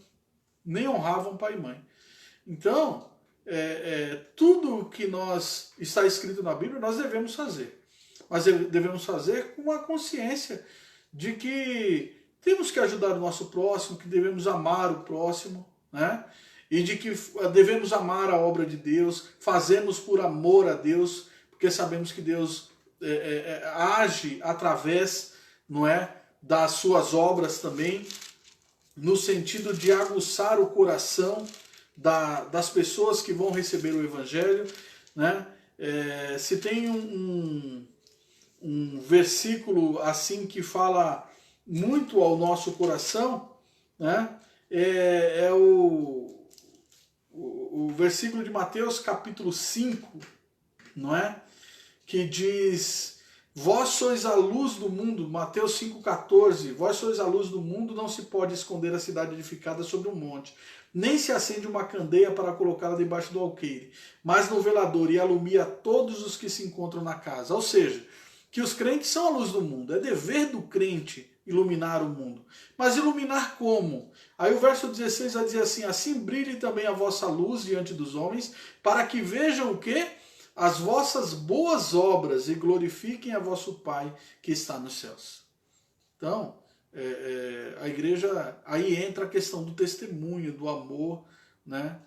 Nem honravam pai e mãe. Então, tudo que está escrito na Bíblia, nós devemos fazer. Mas devemos fazer com a consciência de que temos que ajudar o nosso próximo, que devemos amar o próximo, né? E de que devemos amar a obra de Deus, fazemos por amor a Deus, porque sabemos que Deus age através, não é, das suas obras também, no sentido de aguçar o coração das pessoas que vão receber o Evangelho, né? Se tem um versículo assim que fala muito ao nosso coração, né? É o versículo de Mateus capítulo 5, não é? Que diz: vós sois a luz do mundo, Mateus 5,14, vós sois a luz do mundo, não se pode esconder a cidade edificada sobre um monte, nem se acende uma candeia para colocá-la debaixo do alqueire, mas no velador, e alumia todos os que se encontram na casa. Ou seja, que os crentes são a luz do mundo, é dever do crente iluminar o mundo. Mas iluminar como? Aí o verso 16 vai dizer assim: assim brilhe também a vossa luz diante dos homens, para que vejam o quê? As vossas boas obras e glorifiquem a vosso Pai que está nos céus. Então, a igreja, aí entra a questão do testemunho, do amor, né,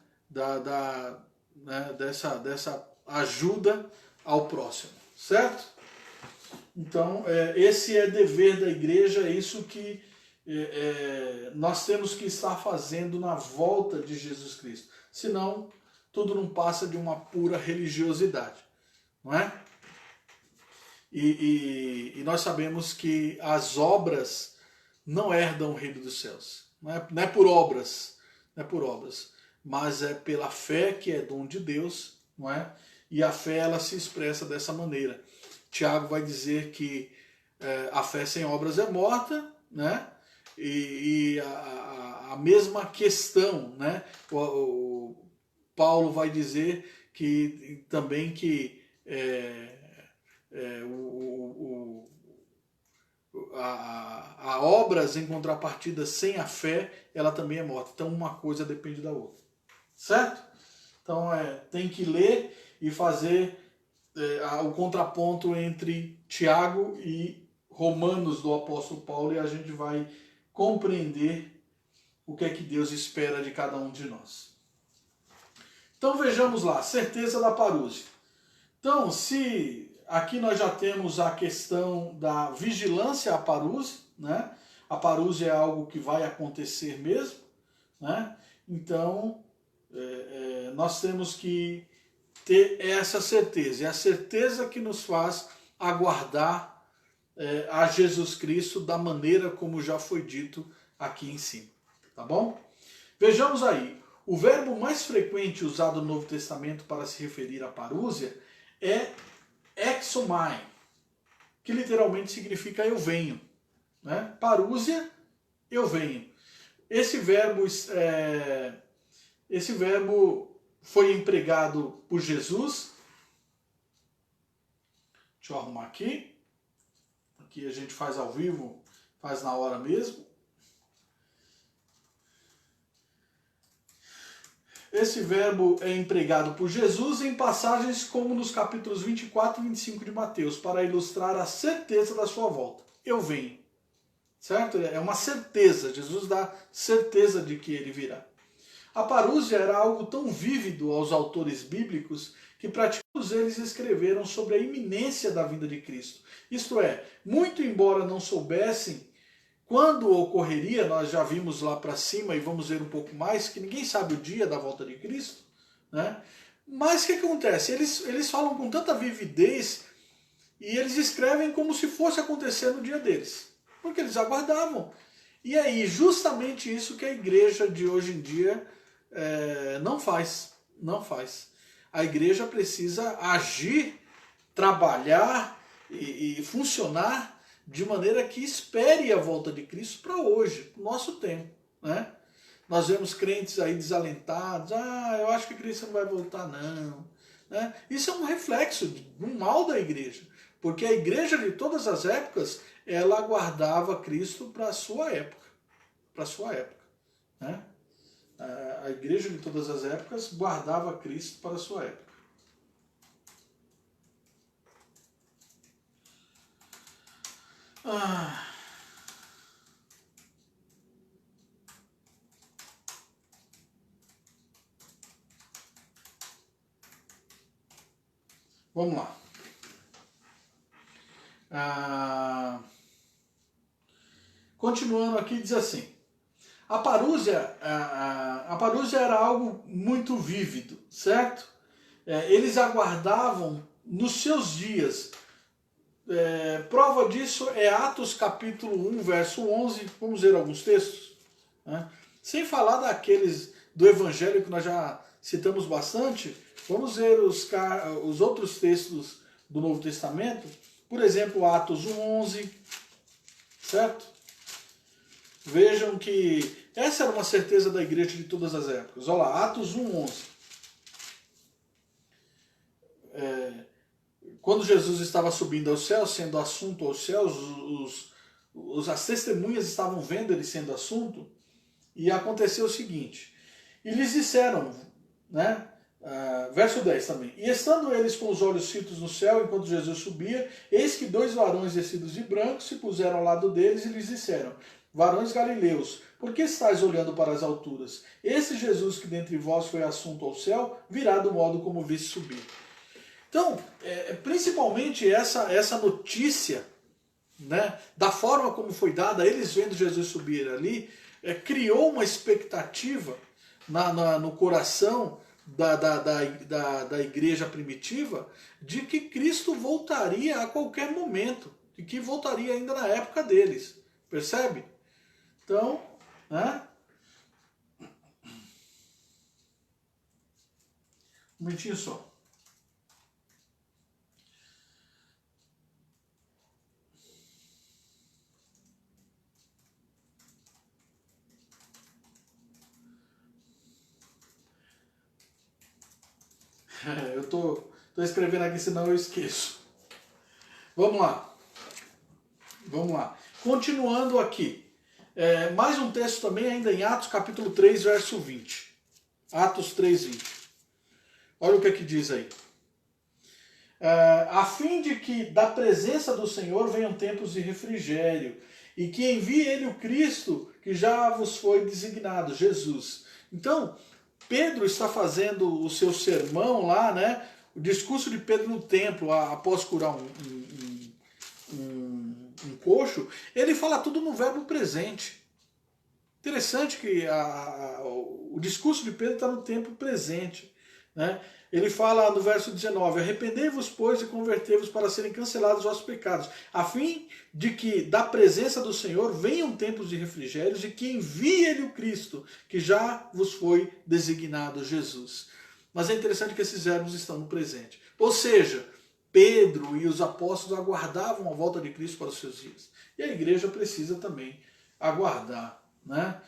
dessa ajuda ao próximo, certo? Então, esse é dever da igreja, é isso que nós temos que estar fazendo na volta de Jesus Cristo. Senão, tudo não passa de uma pura religiosidade, não é? E nós sabemos que as obras não herdam o reino dos céus. Não é por obras, mas é pela fé, que é dom de Deus, não é? E a fé, ela se expressa dessa maneira. Tiago vai dizer que a fé sem obras é morta, né? E a mesma questão, né? O Paulo vai dizer que também que a obras em contrapartida sem a fé, ela também é morta. Então uma coisa depende da outra. Certo? Então tem que ler e fazer o contraponto entre Tiago e Romanos do apóstolo Paulo, e a gente vai compreender o que é que Deus espera de cada um de nós. Então vejamos lá, certeza da parúzia. Então, se aqui nós já temos a questão da vigilância à parúzia, né? A parúzia é algo que vai acontecer mesmo, né? Então, nós temos que ter essa certeza. É a certeza que nos faz aguardar a Jesus Cristo da maneira como já foi dito aqui em cima. Tá bom? Vejamos aí. O verbo mais frequente usado no Novo Testamento para se referir à parúzia é exomai, que literalmente significa eu venho. Né? Parúzia, eu venho. Esse verbo foi empregado por Jesus. Deixa eu arrumar aqui. Aqui a gente faz ao vivo, faz na hora mesmo. Esse verbo é empregado por Jesus em passagens como nos capítulos 24 e 25 de Mateus, para ilustrar a certeza da sua volta. Eu venho. Certo? É uma certeza. Jesus dá certeza de que ele virá. A parúzia era algo tão vívido aos autores bíblicos que praticamente todos eles escreveram sobre a iminência da vinda de Cristo. Isto é, muito embora não soubessem quando ocorreria, nós já vimos lá para cima e vamos ver um pouco mais, que ninguém sabe o dia da volta de Cristo, né? Mas o que acontece? Eles falam com tanta vividez e eles escrevem como se fosse acontecer no dia deles, porque eles aguardavam. E aí, justamente isso que a igreja de hoje em dia não faz. A igreja precisa agir, trabalhar e funcionar de maneira que espere a volta de Cristo para hoje, para o nosso tempo. Né? Nós vemos crentes aí desalentados, eu acho que Cristo não vai voltar não. Né? Isso é um reflexo do mal da igreja, porque a igreja de todas as épocas, ela aguardava Cristo para a sua época. Né? A igreja de todas as épocas guardava Cristo para a sua época. Vamos lá. Continuando aqui, diz assim: a parúzia era algo muito vívido, certo? Eles aguardavam nos seus dias. Prova disso é Atos capítulo 1, verso 11. Vamos ver alguns textos. Né? Sem falar daqueles do Evangelho que nós já citamos bastante, vamos ver os outros textos do Novo Testamento. Por exemplo, Atos 1, 11. Certo? Vejam que essa era uma certeza da igreja de todas as épocas. Olha lá, Atos 1, 11. Quando Jesus estava subindo aos céus, sendo assunto aos céus, as testemunhas estavam vendo ele sendo assunto, e aconteceu o seguinte: e lhes disseram, né? Verso 10 também: e estando eles com os olhos fitos no céu, enquanto Jesus subia, eis que 2 varões vestidos de branco se puseram ao lado deles e lhes disseram: varões galileus, por que estáis olhando para as alturas? Esse Jesus que dentre vós foi assunto ao céu, virá do modo como viste subir. Então, principalmente essa notícia, né, da forma como foi dada, eles vendo Jesus subir ali, criou uma expectativa no coração da igreja primitiva de que Cristo voltaria a qualquer momento, e que voltaria ainda na época deles. Percebe? Então, né? Um momentinho só. Estou escrevendo aqui, senão eu esqueço. Vamos lá. Vamos lá. Continuando aqui. Mais um texto também, ainda em Atos, capítulo 3, verso 20. Atos 3, 20. Olha o que aqui diz aí. A fim de que da presença do Senhor venham tempos de refrigério, e que envie ele o Cristo, que já vos foi designado, Jesus. Então, Pedro está fazendo o seu sermão lá, né? O discurso de Pedro no templo, após curar um coxo, ele fala tudo no verbo presente. Interessante que o discurso de Pedro está no tempo presente, né? Ele fala no verso 19, arrependei-vos, pois, e convertei-vos para serem cancelados os vossos pecados, a fim de que da presença do Senhor venham tempos de refrigérios e que envie ele o Cristo, que já vos foi designado, Jesus. Mas é interessante que esses verbos estão no presente. Ou seja, Pedro e os apóstolos aguardavam a volta de Cristo para os seus dias. E a igreja precisa também aguardar, né?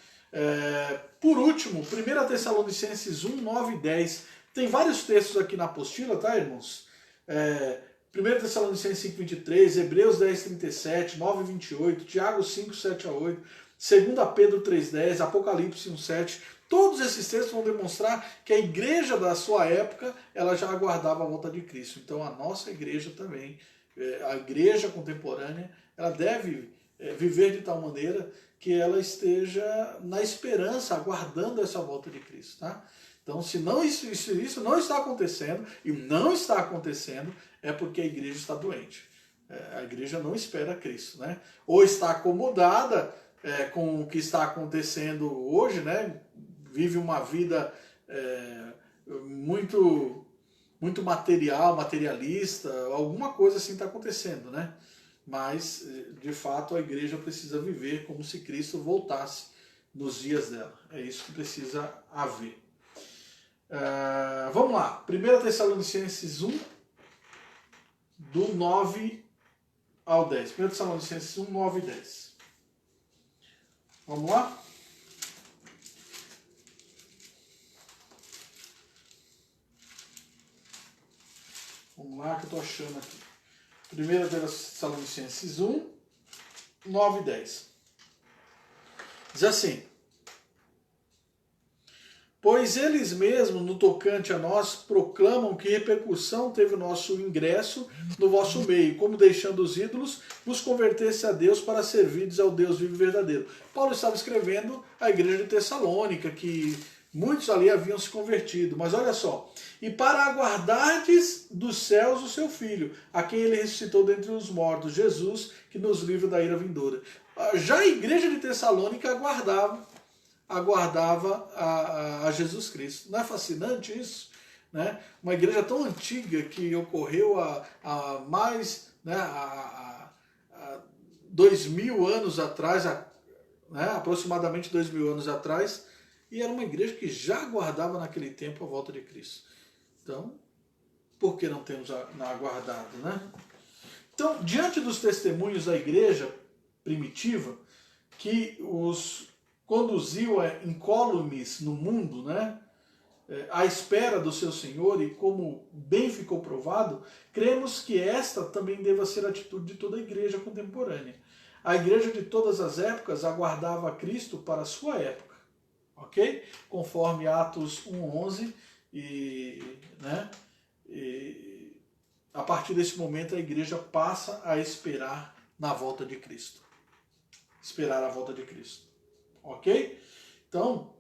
Por último, 1 Tessalonicenses 1, 9 e 10. Tem vários textos aqui na apostila, tá, irmãos? 1 Tessalonicenses 5, 23, Hebreus 10, 37, 9, 28, Tiago 5, 7 a 8, 2 Pedro 3, 10, Apocalipse 1, 7. Todos esses textos vão demonstrar que a igreja da sua época, ela já aguardava a volta de Cristo. Então a nossa igreja também, a igreja contemporânea, ela deve viver de tal maneira que ela esteja na esperança, aguardando essa volta de Cristo, tá? Então, se isso não está acontecendo, e não está acontecendo, é porque a igreja está doente. A igreja não espera Cristo, né? Ou está acomodada com o que está acontecendo hoje, né? Vive uma vida muito material, materialista, alguma coisa assim está acontecendo, né? Mas, de fato, a igreja precisa viver como se Cristo voltasse nos dias dela. É isso que precisa haver. Vamos lá, 1 Tessalonicenses 1, do 9 ao 10. 1 Tessalonicenses 1, 9 e 10. Vamos lá? Vamos lá que eu estou achando aqui. 1 Tessalonicenses 1, 9 e 10. Diz assim: pois eles mesmos, no tocante a nós, proclamam que repercussão teve o nosso ingresso no vosso meio, como deixando os ídolos, vos convertesse a Deus para servirdes ao Deus vivo e verdadeiro. Paulo estava escrevendo à igreja de Tessalônica, que muitos ali haviam se convertido. Mas olha só, e para aguardardes dos céus o seu Filho, a quem ele ressuscitou dentre os mortos, Jesus, que nos livra da ira vindoura. Já a igreja de Tessalônica aguardava a Jesus Cristo. Não é fascinante isso? Né? Uma igreja tão antiga que ocorreu há mais, né, há 2000 anos atrás, né, aproximadamente 2000 anos atrás, e era uma igreja que já aguardava naquele tempo a volta de Cristo. Então, por que não temos aguardado, né? Então, diante dos testemunhos da igreja primitiva, que os conduziu incólumes no mundo, né, à espera do seu Senhor, e como bem ficou provado, cremos que esta também deva ser a atitude de toda a igreja contemporânea. A igreja de todas as épocas aguardava a Cristo para a sua época, ok? Conforme Atos 1:11, né, a partir desse momento a igreja passa a esperar na volta de Cristo. Esperar a volta de Cristo. Ok? Então,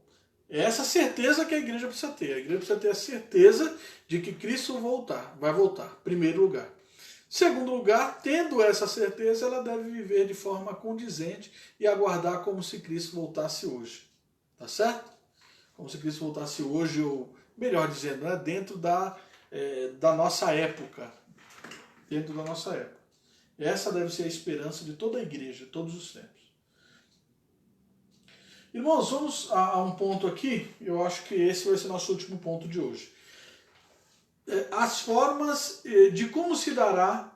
é essa certeza que a igreja precisa ter. A igreja precisa ter a certeza de que Cristo vai voltar, primeiro lugar. Segundo lugar, tendo essa certeza, ela deve viver de forma condizente e aguardar como se Cristo voltasse hoje. Tá certo? Como se Cristo voltasse hoje, ou melhor dizendo, né, dentro da nossa época. Dentro da nossa época. Essa deve ser a esperança de toda a igreja, todos os tempos. Irmãos, vamos a um ponto aqui, eu acho que esse vai ser nosso último ponto de hoje. As formas de como se dará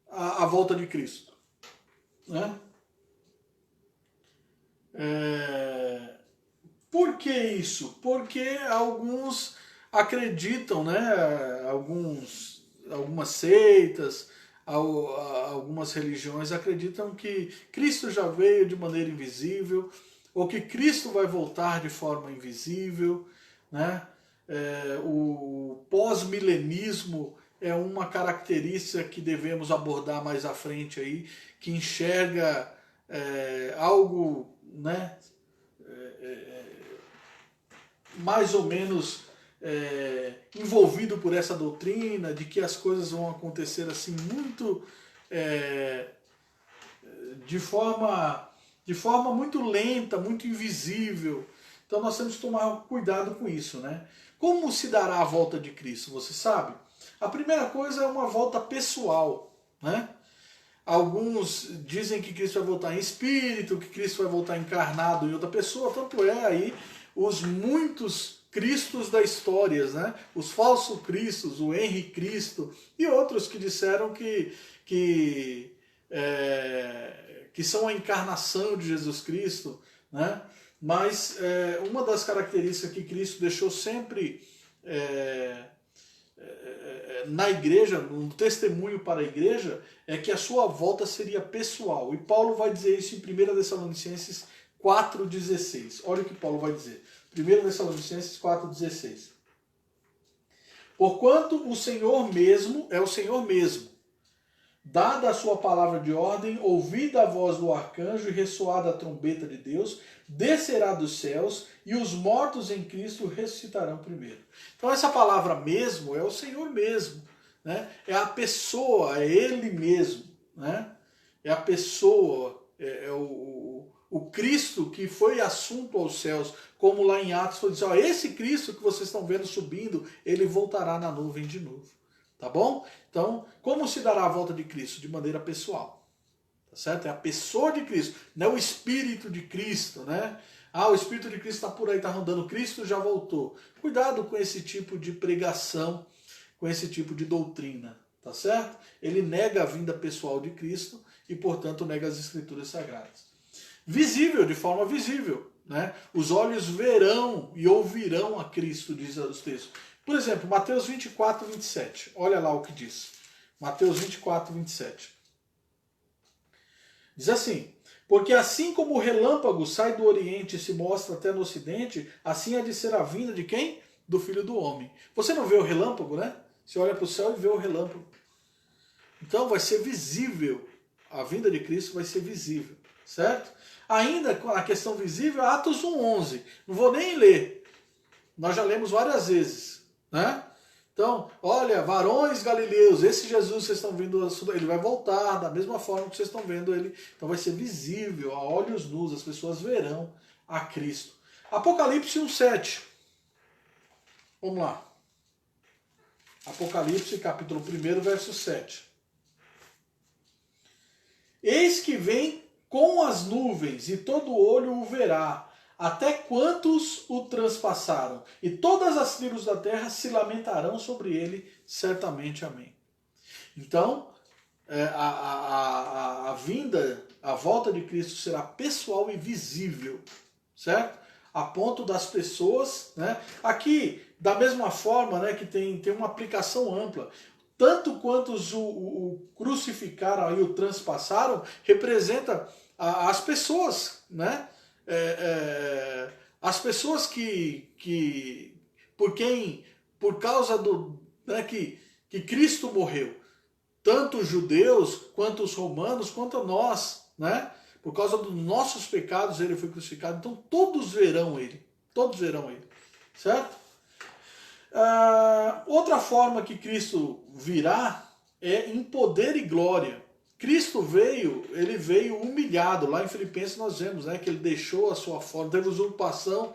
a volta de Cristo. Né? Por que isso? Porque alguns acreditam, né, alguns algumas seitas, algumas religiões acreditam que Cristo já veio de maneira invisível, ou que Cristo vai voltar de forma invisível, né? O pós-milenismo é uma característica que devemos abordar mais à frente aí, que enxerga algo, né, mais ou menos envolvido por essa doutrina de que as coisas vão acontecer assim muito de forma muito lenta, muito invisível. Então nós temos que tomar cuidado com isso, né? Como se dará a volta de Cristo, você sabe? A primeira coisa é uma volta pessoal, né? Alguns dizem que Cristo vai voltar em espírito, que Cristo vai voltar encarnado em outra pessoa, tanto é aí os muitos Cristos da história, né? Os falsos Cristos, o Henri Cristo e outros que disseram que são a encarnação de Jesus Cristo, né? Mas uma das características que Cristo deixou sempre na igreja, no testemunho para a igreja, é que a sua volta seria pessoal. E Paulo vai dizer isso em 1 Tessalonicenses 4,16. Olha o que Paulo vai dizer. 1 Tessalonicenses 4,16. Porquanto o Senhor mesmo é o Senhor mesmo. Dada a sua palavra de ordem, ouvida a voz do arcanjo e ressoada a trombeta de Deus, descerá dos céus e os mortos em Cristo ressuscitarão primeiro. Então essa palavra mesmo é o Senhor mesmo, né? É a pessoa, é Ele mesmo, né? É a pessoa, é o Cristo que foi assunto aos céus, como lá em Atos foi dizer, ó, esse Cristo que vocês estão vendo subindo, ele voltará na nuvem de novo. Tá bom? Então, como se dará a volta de Cristo? De maneira pessoal. Tá certo? É a pessoa de Cristo, não é o Espírito de Cristo, né? Ah, o Espírito de Cristo está por aí, está rondando, Cristo já voltou. Cuidado com esse tipo de pregação, com esse tipo de doutrina, tá certo? Ele nega a vinda pessoal de Cristo e, portanto, nega as Escrituras Sagradas. Visível, de forma visível, né? Os olhos verão e ouvirão a Cristo, diz os textos. Por exemplo, Mateus 24, 27. Olha lá o que diz. Mateus 24, 27. Diz assim: porque assim como o relâmpago sai do Oriente e se mostra até no Ocidente, assim há de ser a vinda de quem? Do Filho do Homem. Você não vê o relâmpago, né? Você olha para o céu e vê o relâmpago. Então vai ser visível. A vinda de Cristo vai ser visível. Certo? Ainda a questão visível, Atos 1:11. Não vou nem ler. Nós já lemos várias vezes. Né? Então, olha, varões galileus, esse Jesus vocês estão vendo, ele vai voltar da mesma forma que vocês estão vendo ele. Então vai ser visível, a olhos nus, as pessoas verão a Cristo. Apocalipse 1:7. Vamos lá. Apocalipse, capítulo 1, verso 7. Eis que vem com as nuvens, e todo olho o verá, até quantos o transpassaram, e todas as tribos da terra se lamentarão sobre ele, certamente. Amém. Então, a vinda, a volta de Cristo será pessoal e visível, certo? A ponto das pessoas, né? Aqui, da mesma forma, né, que tem uma aplicação ampla, tanto quantos o crucificaram e o transpassaram, representa as pessoas, né? As pessoas por causa do, né, que Cristo morreu, tanto os judeus, quanto os romanos, quanto nós, né? Por causa dos nossos pecados ele foi crucificado, então todos verão ele, certo? Outra forma que Cristo virá é em poder e glória. Cristo ele veio humilhado. Lá em Filipenses nós vemos, né, que ele deixou a sua forma, teve usurpação,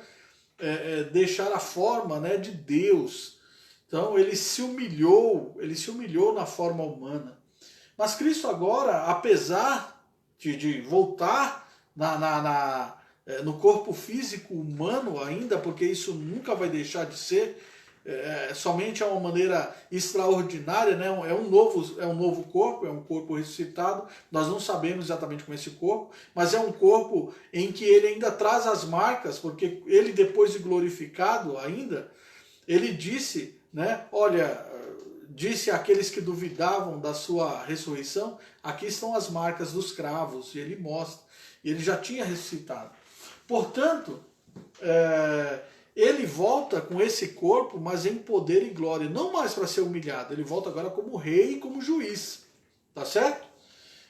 deixar a forma, né, de Deus. Então ele se humilhou na forma humana. Mas Cristo agora, apesar de voltar no corpo físico humano ainda, porque isso nunca vai deixar de ser, somente é uma maneira extraordinária, né? É um novo corpo, é um corpo ressuscitado. Nós não sabemos exatamente como é esse corpo, mas é um corpo em que ele ainda traz as marcas, porque ele, depois de glorificado ainda, ele disse, né? Olha, disse àqueles que duvidavam da sua ressurreição, aqui estão as marcas dos cravos, e ele mostra, e ele já tinha ressuscitado. Portanto, ele volta com esse corpo, mas em poder e glória, não mais para ser humilhado, ele volta agora como rei e como juiz, tá certo?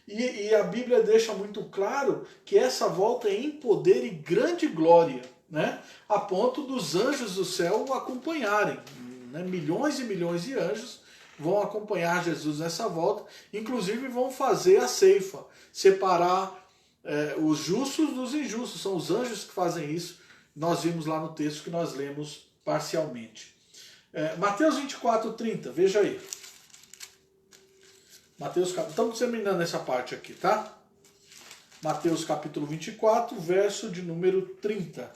E a Bíblia deixa muito claro que essa volta é em poder e grande glória, né? A ponto dos anjos do céu o acompanharem, né? Milhões e milhões de anjos vão acompanhar Jesus nessa volta, inclusive vão fazer a ceifa, separar os justos dos injustos, são os anjos que fazem isso, nós vimos lá no texto que nós lemos parcialmente. Mateus 24:30, veja aí. Estamos terminando essa parte aqui, tá? Mateus capítulo 24, verso de número 30.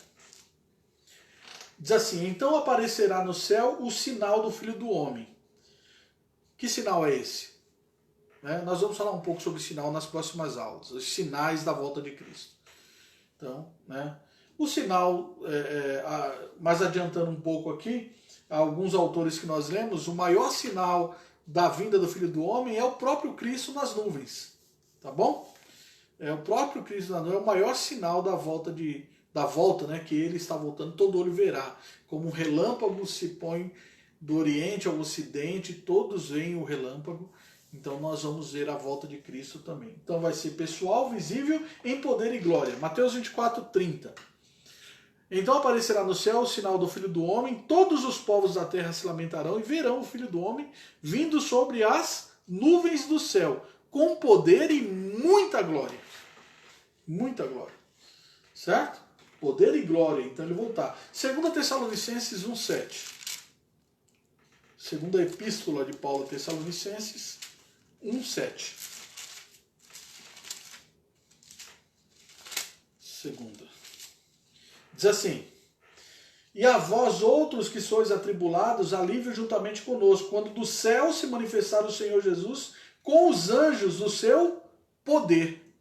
Diz assim: então aparecerá no céu o sinal do Filho do Homem. Que sinal é esse? Nós vamos falar um pouco sobre sinal nas próximas aulas, os sinais da volta de Cristo. Então, o sinal, mais adiantando um pouco aqui, alguns autores que nós lemos, o maior sinal da vinda do Filho do Homem é o próprio Cristo nas nuvens, tá bom? É o próprio Cristo nas nuvens, é o maior sinal da volta, que ele está voltando, todo olho verá, como um relâmpago se põe do Oriente ao Ocidente, todos veem o relâmpago, então nós vamos ver a volta de Cristo também. Então vai ser pessoal, visível, em poder e glória. Mateus 24:30. Então aparecerá no céu o sinal do Filho do Homem, todos os povos da terra se lamentarão e verão o Filho do Homem vindo sobre as nuvens do céu, com poder e muita glória. Muita glória. Certo? Poder e glória, então ele voltar. 2 Tessalonicenses 1:7. Segunda epístola de Paulo a Tessalonicenses 1:7. Segunda. Diz assim: e a vós outros que sois atribulados, alívio juntamente conosco, quando do céu se manifestar o Senhor Jesus com os anjos do seu poder.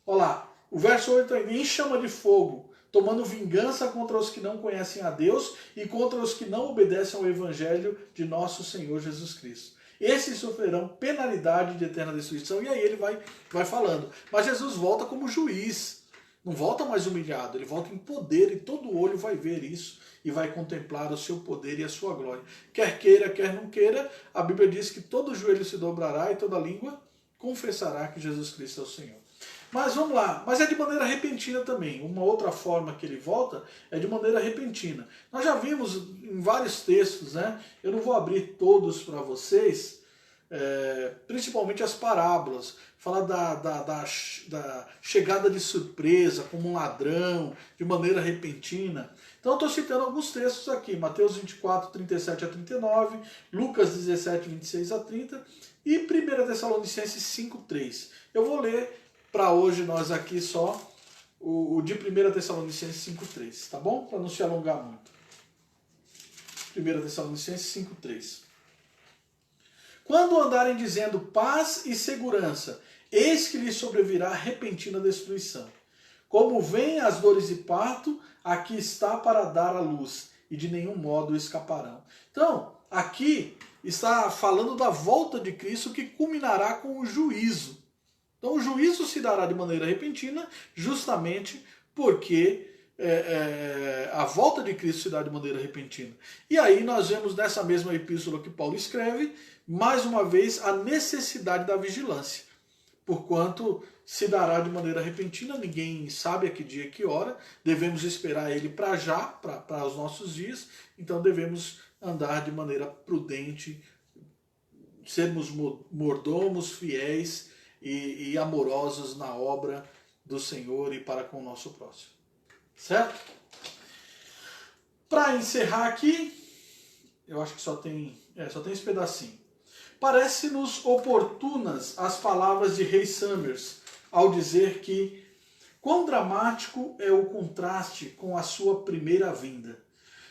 Olha lá, o verso 8 aí, em chama de fogo, tomando vingança contra os que não conhecem a Deus e contra os que não obedecem ao evangelho de nosso Senhor Jesus Cristo. Esses sofrerão penalidade de eterna destruição. E aí ele vai falando. Mas Jesus volta como juiz. Não volta mais humilhado, ele volta em poder e todo olho vai ver isso e vai contemplar o seu poder e a sua glória. Quer queira, quer não queira, a Bíblia diz que todo joelho se dobrará e toda língua confessará que Jesus Cristo é o Senhor. Mas vamos lá, mas é de maneira repentina também. Uma outra forma que ele volta é de maneira repentina. Nós já vimos em vários textos, né? Eu não vou abrir todos para vocês, principalmente as parábolas, fala da chegada de surpresa, como um ladrão, de maneira repentina. Então eu estou citando alguns textos aqui, Mateus 24, 37 a 39, Lucas 17, 26 a 30 e 1 Tessalonicenses 5, 3. Eu vou ler para hoje nós aqui só o de 1 Tessalonicenses 5, 3, tá bom? Para não se alongar muito. 1 Tessalonicenses 5, 3. Quando andarem dizendo paz e segurança, eis que lhes sobrevirá repentina destruição. Como vêm as dores de parto, aqui está para dar a luz, e de nenhum modo escaparão. Então, aqui está falando da volta de Cristo que culminará com o juízo. Então o juízo se dará de maneira repentina, justamente porque a volta de Cristo se dá de maneira repentina. E aí nós vemos nessa mesma epístola que Paulo escreve, mais uma vez, a necessidade da vigilância. Porquanto se dará de maneira repentina, ninguém sabe a que dia e que hora, devemos esperar ele para já, para os nossos dias, então devemos andar de maneira prudente, sermos mordomos, fiéis e amorosos na obra do Senhor e para com o nosso próximo. Certo? Para encerrar aqui, eu acho que só tem esse pedacinho. Parece-nos oportunas as palavras de Ray Summers ao dizer que quão dramático é o contraste com a sua primeira vinda.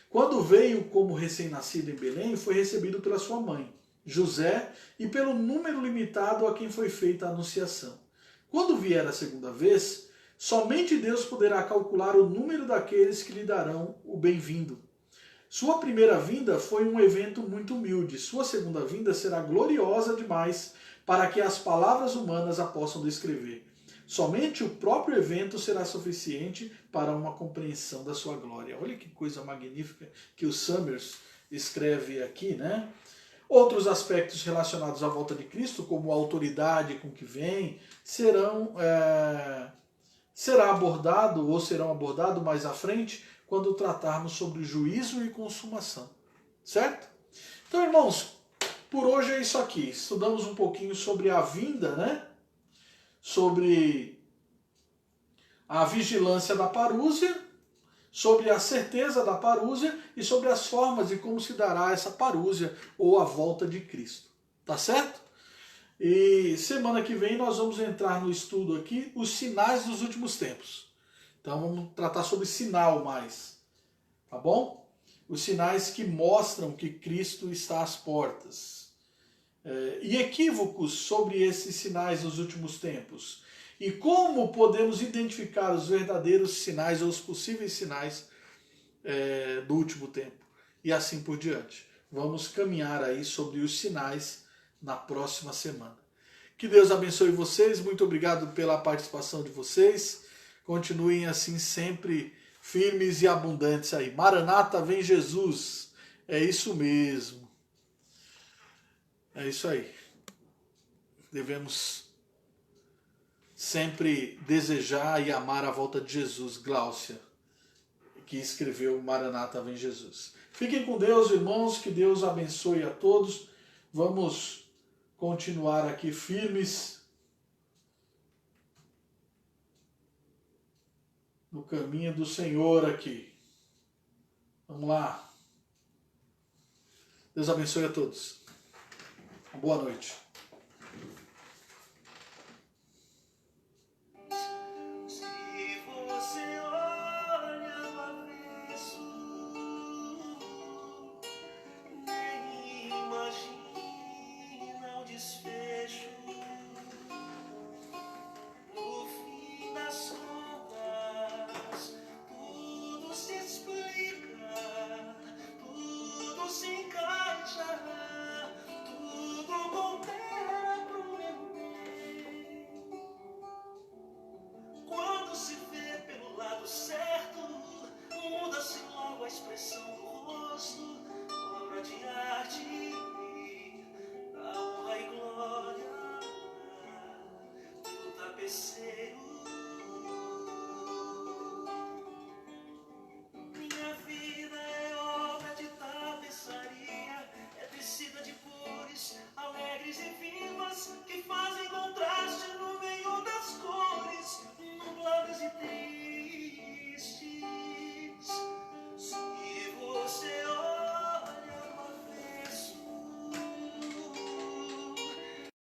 Quando veio como recém-nascido em Belém, foi recebido pela sua mãe, José, e pelo número limitado a quem foi feita a anunciação. Quando vier a segunda vez, somente Deus poderá calcular o número daqueles que lhe darão o bem-vindo. Sua primeira vinda foi um evento muito humilde. Sua segunda vinda será gloriosa demais para que as palavras humanas a possam descrever. Somente o próprio evento será suficiente para uma compreensão da sua glória. Olha que coisa magnífica que o Summers escreve aqui, né? Outros aspectos relacionados à volta de Cristo, como a autoridade com que vem, serão abordados mais à frente quando tratarmos sobre juízo e consumação. Certo? Então, irmãos, por hoje é isso aqui. Estudamos um pouquinho sobre a vinda, né? Sobre a vigilância da parúzia, sobre a certeza da parúzia e sobre as formas de como se dará essa parúzia ou a volta de Cristo. Tá certo? E semana que vem nós vamos entrar no estudo aqui, os sinais dos últimos tempos. Então vamos tratar sobre sinal mais, tá bom? Os sinais que mostram que Cristo está às portas. E equívocos sobre esses sinais dos últimos tempos. E como podemos identificar os verdadeiros sinais ou os possíveis sinais do último tempo. E assim por diante. Vamos caminhar aí sobre os sinais na próxima semana. Que Deus abençoe vocês. Muito obrigado pela participação de vocês. Continuem assim sempre firmes e abundantes aí. Maranata, vem Jesus. É isso mesmo. É isso aí. Devemos sempre desejar e amar a volta de Jesus. Gláucia, que escreveu Maranata, vem Jesus. Fiquem com Deus, irmãos. Que Deus abençoe a todos. Vamos continuar aqui firmes no caminho do Senhor aqui. Vamos lá. Deus abençoe a todos. Boa noite. Imagina o desfecho.